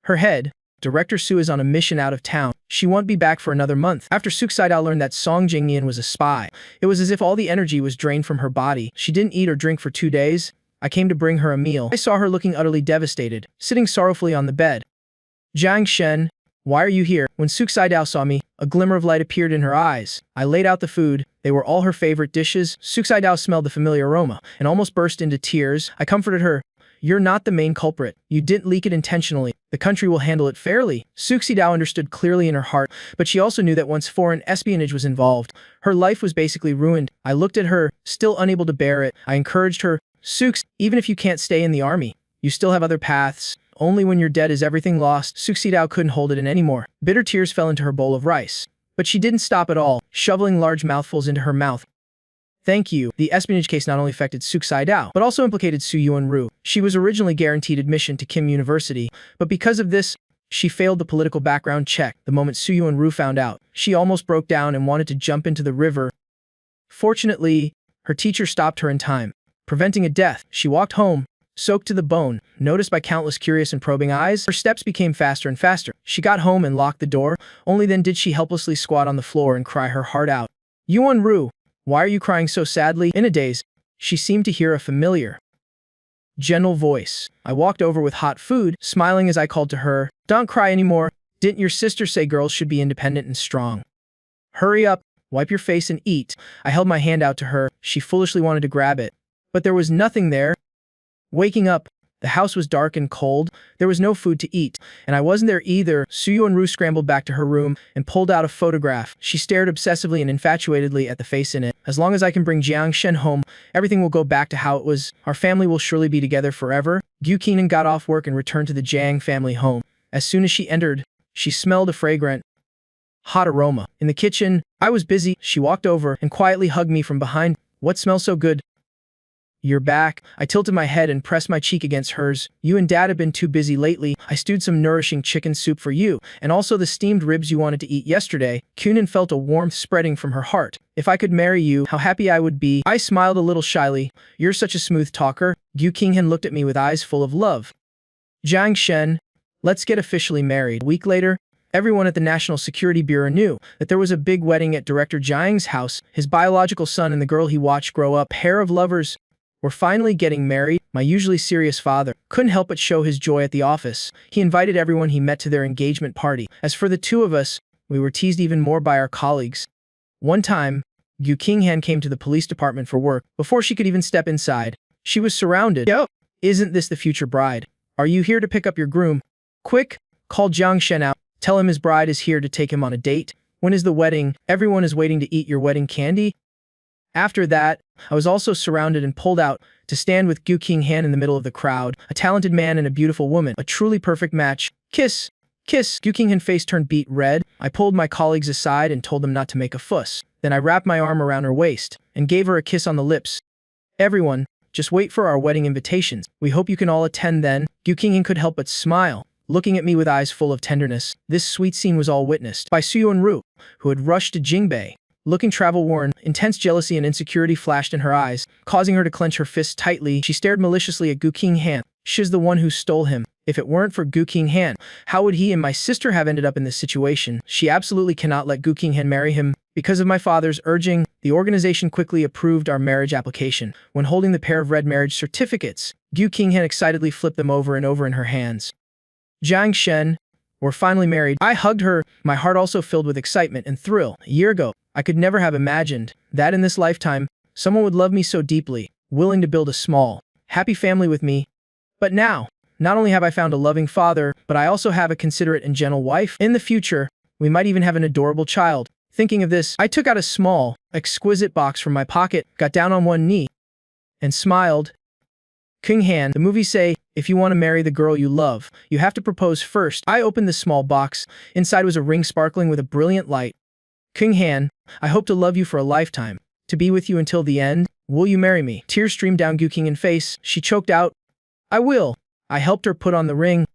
Speaker 1: her head. Director Su is on a mission out of town. She won't be back for another month. After Suksaidao learned that Song Jingnian was a spy, it was as if all the energy was drained from her body. She didn't eat or drink for 2 days. I came to bring her a meal. I saw her looking utterly devastated, sitting sorrowfully on the bed. Jiang Shen, why are you here? When Suksaidao saw me, a glimmer of light appeared in her eyes. I laid out the food. They were all her favorite dishes. Suksaidao smelled the familiar aroma and almost burst into tears. I comforted her. You're not the main culprit. You didn't leak it intentionally. The country will handle it fairly. Suksaidao understood clearly in her heart, but she also knew that once foreign espionage was involved, her life was basically ruined. I looked at her, still unable to bear it. I encouraged her. Suks, even if you can't stay in the army, you still have other paths. Only when you're dead is everything lost. Suksaidao couldn't hold it in anymore. Bitter tears fell into her bowl of rice. But she didn't stop at all, shoveling large mouthfuls into her mouth. Thank you. The espionage case not only affected Suksaidao, but also implicated Su Yuanru. She was originally guaranteed admission to Kim University, but because of this, she failed the political background check. The moment Su Yuanru found out, she almost broke down and wanted to jump into the river. Fortunately, her teacher stopped her in time, preventing a death. She walked home, soaked to the bone, noticed by countless curious and probing eyes. Her steps became faster and faster. She got home and locked the door. Only then did she helplessly squat on the floor and cry her heart out. Yuanru, why are you crying so sadly? In a daze, she seemed to hear a familiar, gentle voice. I walked over with hot food, smiling as I called to her. Don't cry anymore. Didn't your sister say girls should be independent and strong? Hurry up, wipe your face and eat. I held my hand out to her. She foolishly wanted to grab it, but there was nothing there. Waking up, the house was dark and cold. There was no food to eat, and I wasn't there either. Su Yuanru scrambled back to her room and pulled out a photograph. She stared obsessively and infatuatedly at the face in it. As long as I can bring Jiang Shen home, everything will go back to how it was. Our family will surely be together forever. Gu Qinghan got off work and returned to the Jiang family home. As soon as she entered, she smelled a fragrant, hot aroma. In the kitchen, I was busy. She walked over and quietly hugged me from behind. What smells so good? You're back. I tilted my head and pressed my cheek against hers. You and Dad have been too busy lately. I stewed some nourishing chicken soup for you, and also the steamed ribs you wanted to eat yesterday. Kunan felt a warmth spreading from her heart. If I could marry you, how happy I would be. I smiled a little shyly. You're such a smooth talker. Gu Qinghan looked at me with eyes full of love. Jiang Shen, let's get officially married. A week later, everyone at the National Security Bureau knew that there was a big wedding at Director Jiang's house. His biological son and the girl he watched grow up, a pair of lovers, were finally getting married. My usually serious father couldn't help but show his joy at the office. He invited everyone he met to their engagement party. As for the two of us, we were teased even more by our colleagues. One time, Gu Qinghan came to the police department for work. Before she could even step inside, she was surrounded. Yo, isn't this the future bride? Are you here to pick up your groom? Quick, call Jiang Shen out. Tell him his bride is here to take him on a date. When is the wedding? Everyone is waiting to eat your wedding candy. After that, I was also surrounded and pulled out to stand with Gu Qinghan in the middle of the crowd, a talented man and a beautiful woman, a truly perfect match. Kiss! Kiss! Gu Qinghan's face turned beet red. I pulled my colleagues aside and told them not to make a fuss. Then I wrapped my arm around her waist and gave her a kiss on the lips. Everyone, just wait for our wedding invitations. We hope you can all attend then. Gu Qinghan could help but smile, looking at me with eyes full of tenderness. This sweet scene was all witnessed by Su Yuanru, who had rushed to Jingbei. Looking travel-worn, intense jealousy and insecurity flashed in her eyes, causing her to clench her fists tightly. She stared maliciously at Gu Qinghan. She's the one who stole him. If it weren't for Gu Qinghan, how would he and my sister have ended up in this situation? She absolutely cannot let Gu Qinghan marry him. Because of my father's urging, the organization quickly approved our marriage application. When holding the pair of red marriage certificates, Gu Qinghan excitedly flipped them over and over in her hands. Jiang Shen, we're finally married. I hugged her, my heart also filled with excitement and thrill. A year ago, I could never have imagined that in this lifetime, someone would love me so deeply, willing to build a small, happy family with me. But now, not only have I found a loving father, but I also have a considerate and gentle wife. In the future, we might even have an adorable child. Thinking of this, I took out a small, exquisite box from my pocket, got down on one knee, and smiled. Qinghan, the movies say, If you want to marry the girl you love, you have to propose first. I opened the small box. Inside was a ring sparkling with a brilliant light. King Han, I hope to love you for a lifetime. To be with you until the end. Will you marry me? Tears streamed down Gu Qinghan's face. She choked out, I will. I helped her put on the ring.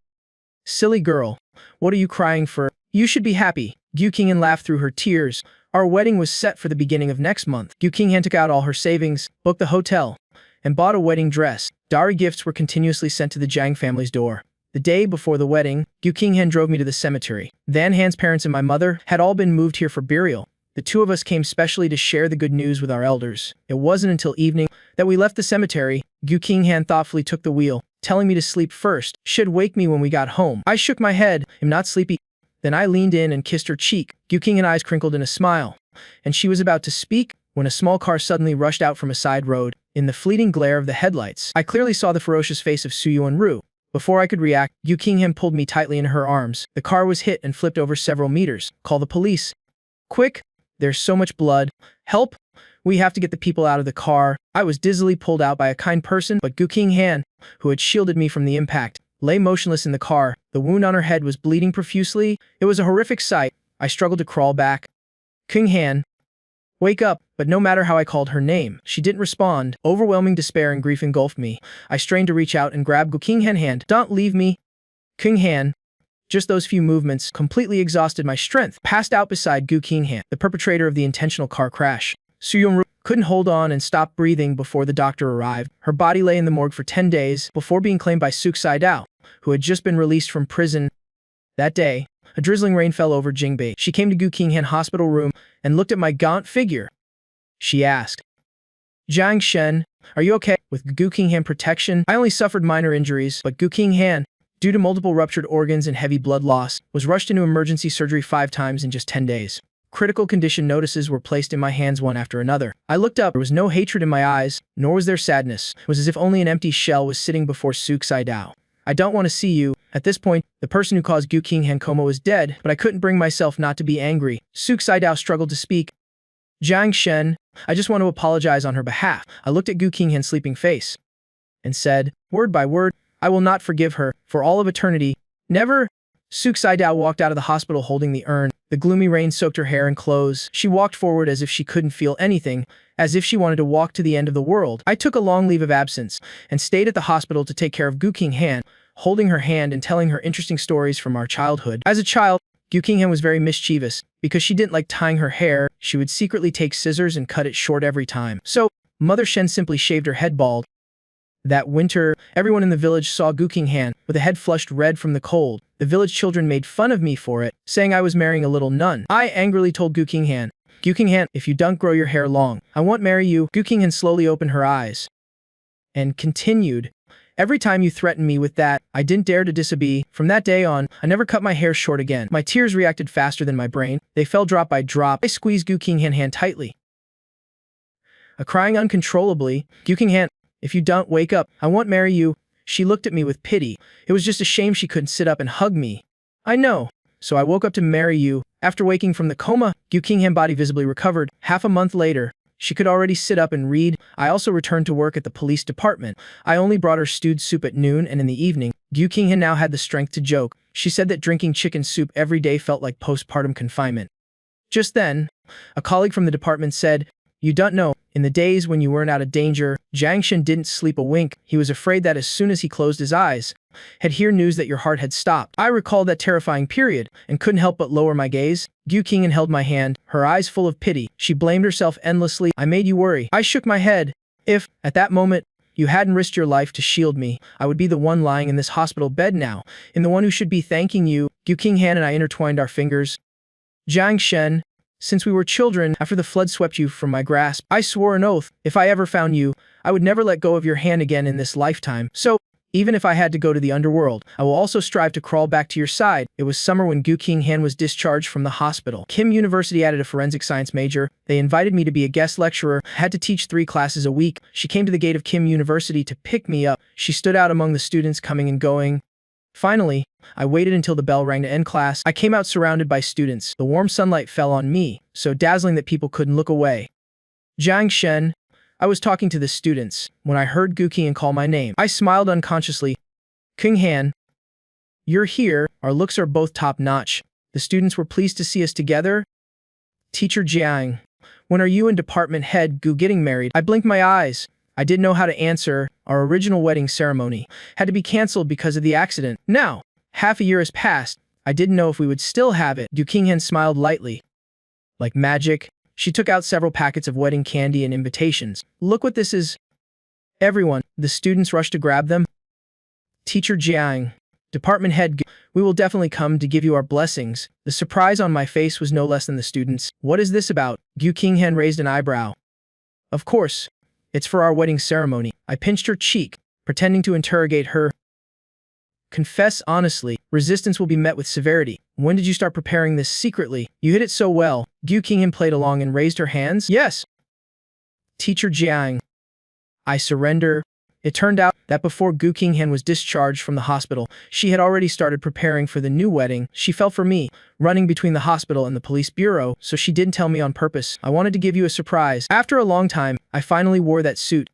Speaker 1: Silly girl. What are you crying for? You should be happy. Gu Qinghan laughed through her tears. Our wedding was set for the beginning of next month. Gu Qinghan took out all her savings, booked the hotel, and bought a wedding dress. Dowry gifts were continuously sent to the Jiang family's door. The day before the wedding, Gu Qinghan drove me to the cemetery. Van Han's parents and my mother had all been moved here for burial. The two of us came specially to share the good news with our elders. It wasn't until evening that we left the cemetery. Gu Qinghan thoughtfully took the wheel, telling me to sleep first. She'd wake me when we got home. I shook my head. I'm not sleepy. Then I leaned in and kissed her cheek. Gu Qinghan's eyes crinkled in a smile, and she was about to speak when a small car suddenly rushed out from a side road. In the fleeting glare of the headlights, I clearly saw the ferocious face of Su Yuanru. Before I could react, Gu Qinghan pulled me tightly in her arms. The car was hit and flipped over several meters. Call the police. Quick! There's so much blood. Help! We have to get the people out of the car. I was dizzily pulled out by a kind person, but Gu Qinghan, who had shielded me from the impact, lay motionless in the car. The wound on her head was bleeding profusely. It was a horrific sight. I struggled to crawl back. Qinghan, wake up! But no matter how I called her name, she didn't respond. Overwhelming despair and grief engulfed me. I strained to reach out and grab Gu Qinghan's hand. Don't leave me! Qinghan. Just those few movements completely exhausted my strength. Passed out beside Gu Qinghan, the perpetrator of the intentional car crash. Su Yongru couldn't hold on and stopped breathing before the doctor arrived. Her body lay in the morgue for 10 days before being claimed by Suk Saidao, who had just been released from prison. That day, a drizzling rain fell over Jingbei. She came to Gu Qinghan's hospital room and looked at my gaunt figure. She asked, Jiang Shen, are you okay? With Gu Qinghan's protection, I only suffered minor injuries, but Gu Qinghan, due to multiple ruptured organs and heavy blood loss, was rushed into emergency surgery 5 times in just 10 days. Critical condition notices were placed in my hands one after another. I looked up. There was no hatred in my eyes, nor was there sadness. It was as if only an empty shell was sitting before Suk Saidao. I don't want to see you. At this point, the person who caused Gu Qinghan's coma was dead, but I couldn't bring myself not to be angry. Suk Saidao struggled to speak. Jiang Shen, I just want to apologize on her behalf. I looked at Gu Qinghan's sleeping face and said, word by word, I will not forgive her for all of eternity. Never. Suk Saidao walked out of the hospital holding the urn. The gloomy rain soaked her hair and clothes. She walked forward as if she couldn't feel anything, as if she wanted to walk to the end of the world. I took a long leave of absence and stayed at the hospital to take care of Gu Qinghan, holding her hand and telling her interesting stories from our childhood. As a child, Gu Qinghan was very mischievous. Because she didn't like tying her hair, she would secretly take scissors and cut it short every time. So, Mother Shen simply shaved her head bald. That winter, everyone in the village saw Gu Qinghan with a head flushed red from the cold. The village children made fun of me for it, saying I was marrying a little nun. I angrily told Gu Qinghan, if you don't grow your hair long, I won't marry you. Gu Qinghan slowly opened her eyes and continued, every time you threatened me with that, I didn't dare to disobey. From that day on, I never cut my hair short again. My tears reacted faster than my brain. They fell drop by drop. I squeezed Gu Qinghan's hand tightly. Crying uncontrollably, Gu Qinghan, if you don't wake up, I won't marry you. She looked at me with pity. It was just a shame she couldn't sit up and hug me. I know. So I woke up to marry you. After waking from the coma, Gu Qinghan's body visibly recovered. Half a month later, she could already sit up and read. I also returned to work at the police department. I only brought her stewed soup at noon and in the evening. Gu Qinghan now had the strength to joke. She said that drinking chicken soup every day felt like postpartum confinement. Just then, a colleague from the department said, you don't know, in the days when you weren't out of danger, Jiang Shen didn't sleep a wink. He was afraid that as soon as he closed his eyes, he'd hear news that your heart had stopped. I recalled that terrifying period and couldn't help but lower my gaze. Gu Qinghan held my hand, her eyes full of pity. She blamed herself endlessly. I made you worry. I shook my head. If, at that moment, you hadn't risked your life to shield me, I would be the one lying in this hospital bed now, and the one who should be thanking you. Gu Qinghan and I intertwined our fingers. Jiang Shen, since we were children, after the flood swept you from my grasp, I swore an oath, if I ever found you, I would never let go of your hand again in this lifetime. So, even if I had to go to the underworld, I will also strive to crawl back to your side. It was summer when Gu Qinghan was discharged from the hospital. Kim University added a forensic science major. They invited me to be a guest lecturer. I had to teach 3 classes a week. She came to the gate of Kim University to pick me up. She stood out among the students coming and going. Finally, I waited until the bell rang to end class. I came out surrounded by students. The warm sunlight fell on me, so dazzling that people couldn't look away. Jiang Shen, I was talking to the students when I heard Gu Qinghan call my name. I smiled unconsciously. King Han, you're here. Our looks are both top-notch. The students were pleased to see us together. Teacher Jiang, when are you and department head Gu getting married? I blinked my eyes. I didn't know how to answer. Our original wedding ceremony had to be cancelled because of the accident. Now, half a year has passed. I didn't know if we would still have it. Du Qinghan smiled lightly. Like magic, she took out several packets of wedding candy and invitations. Look what this is. Everyone, the students rushed to grab them. Teacher Jiang, department head Gu, we will definitely come to give you our blessings. The surprise on my face was no less than the students. What is this about? Du Qinghan raised an eyebrow. Of course, it's for our wedding ceremony. I pinched her cheek, pretending to interrogate her. Confess honestly, resistance will be met with severity. When did you start preparing this secretly? You hid it so well. Gu Qinghan played along and raised her hands. Yes. Teacher Jiang, I surrender. It turned out that before Gu Qinghan was discharged from the hospital, she had already started preparing for the new wedding. She fell for me, running between the hospital and the police bureau, so she didn't tell me on purpose. I wanted to give you a surprise. After a long time, I finally wore that suit.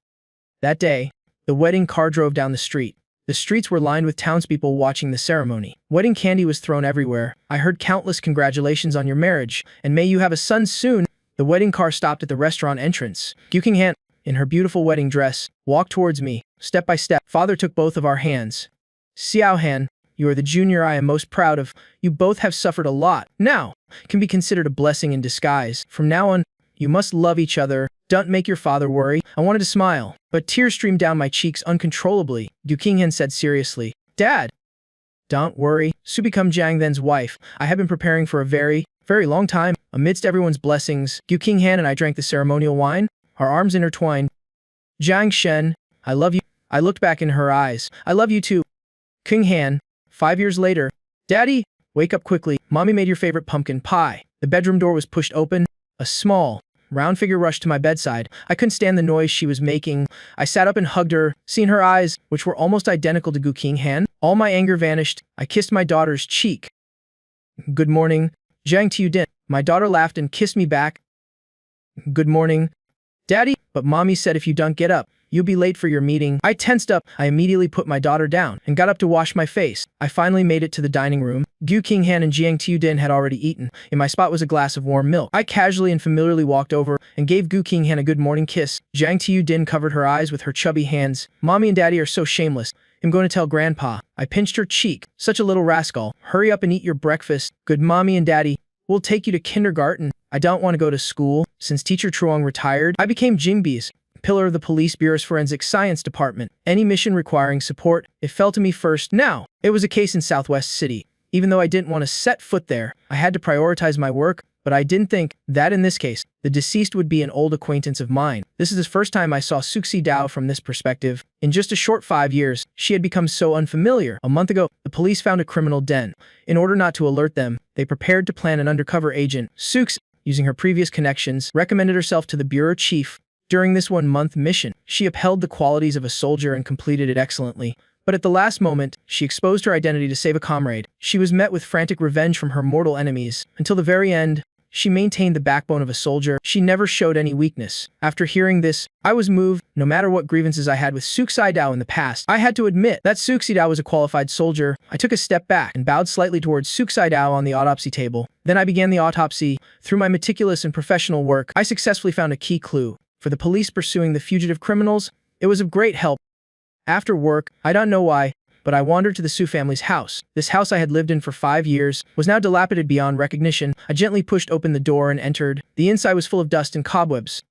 Speaker 1: That day, the wedding car drove down the street. The streets were lined with townspeople watching the ceremony. Wedding candy was thrown everywhere. I heard countless congratulations on your marriage, and may you have a son soon. The wedding car stopped at the restaurant entrance. Gu Qinghan, in her beautiful wedding dress, walked towards me, step by step. Father took both of our hands. Xiao Han, you are the junior I am most proud of. You both have suffered a lot. Now, can be considered a blessing in disguise. From now on, you must love each other. Don't make your father worry. I wanted to smile, but tears streamed down my cheeks uncontrollably. Du Qinghan said seriously, Dad, don't worry. Su become Jiang Then's wife. I have been preparing for a very long time. Amidst everyone's blessings, Gu Qinghan and I drank the ceremonial wine, our arms intertwined. Jiang Shen, I love you. I looked back in her eyes. I love you too. Qinghan, 5 years later. Daddy, wake up quickly. Mommy made your favorite pumpkin pie. The bedroom door was pushed open. A small, round figure rushed to my bedside. I couldn't stand the noise she was making. I sat up and hugged her, seeing her eyes, which were almost identical to Gu Qinghan. All my anger vanished. I kissed my daughter's cheek. Good morning, Jiang Tiudin. My daughter laughed and kissed me back. Good morning, Daddy. But Mommy said if you don't get up, you'll be late for your meeting. I tensed up. I immediately put my daughter down and got up to wash my face. I finally made it to the dining room. Gu Qinghan and Jiang Tiudin had already eaten. In my spot was a glass of warm milk. I casually and familiarly walked over and gave Gu Qinghan a good morning kiss. Jiang Tiudin covered her eyes with her chubby hands. Mommy and Daddy are so shameless. I'm going to tell Grandpa. I pinched her cheek. Such a little rascal. Hurry up and eat your breakfast. Good Mommy and Daddy. We'll take you to kindergarten. I don't want to go to school. Since Teacher Truong retired, I became Jingbi's pillar of the Police Bureau's Forensic Science Department. Any mission requiring support, it fell to me first. Now, it was a case in Southwest City. Even though I didn't want to set foot there, I had to prioritize my work, but I didn't think that in this case, the deceased would be an old acquaintance of mine. This is the first time I saw Suxi Dao from this perspective. In just a short 5 years, she had become so unfamiliar. A month ago, the police found a criminal den. In order not to alert them, they prepared to plan an undercover agent. Suxi, using her previous connections, recommended herself to the bureau chief. During this 1-month mission, she upheld the qualities of a soldier and completed it excellently. But at the last moment, she exposed her identity to save a comrade. She was met with frantic revenge from her mortal enemies. Until the very end, she maintained the backbone of a soldier. She never showed any weakness. After hearing this, I was moved. No matter what grievances I had with Suxi Dao in the past, I had to admit that Suxi Dao was a qualified soldier. I took a step back and bowed slightly towards Suxi Dao on the autopsy table. Then I began the autopsy. Through my meticulous and professional work, I successfully found a key clue. For the police pursuing the fugitive criminals, it was of great help. After work, I don't know why, but I wandered to the Su family's house. This house I had lived in for 5 years was now dilapidated beyond recognition. I gently pushed open the door and entered. The inside was full of dust and cobwebs.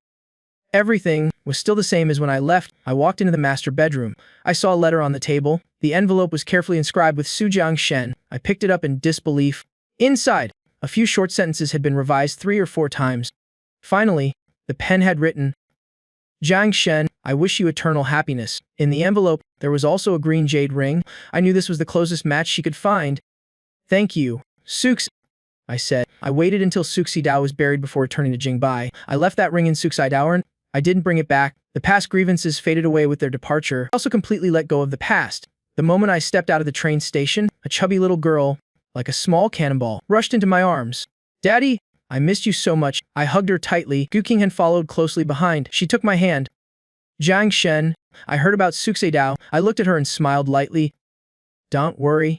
Speaker 1: Everything was still the same as when I left. I walked into the master bedroom. I saw a letter on the table. The envelope was carefully inscribed with Su Jiang Shen. I picked it up in disbelief. Inside, a few short sentences had been revised 3 or 4 times. Finally, the pen had written, Jiang Shen, I wish you eternal happiness. In the envelope, there was also a green jade ring. I knew this was the closest match she could find. Thank you, Suxi, I said. I waited until Suxi Dao was buried before returning to Jingbai. I left that ring in Suxi Dao and I didn't bring it back. The past grievances faded away with their departure. I also completely let go of the past. The moment I stepped out of the train station, a chubby little girl, like a small cannonball, rushed into my arms. Daddy, I missed you so much. I hugged her tightly. Gu Qinghan followed closely behind. She took my hand. Jiang Shen, I heard about Suxi Dao. I looked at her and smiled lightly. Don't worry.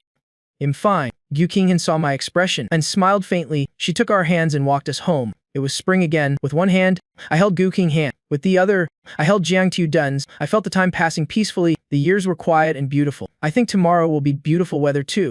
Speaker 1: I'm fine. Gu Qinghan saw my expression and smiled faintly. She took our hands and walked us home. It was spring again. With one hand, I held Gu Qing's hand. With the other, I held Jiang Tu Dun's. I felt the time passing peacefully. The years were quiet and beautiful. I think tomorrow will be beautiful weather too.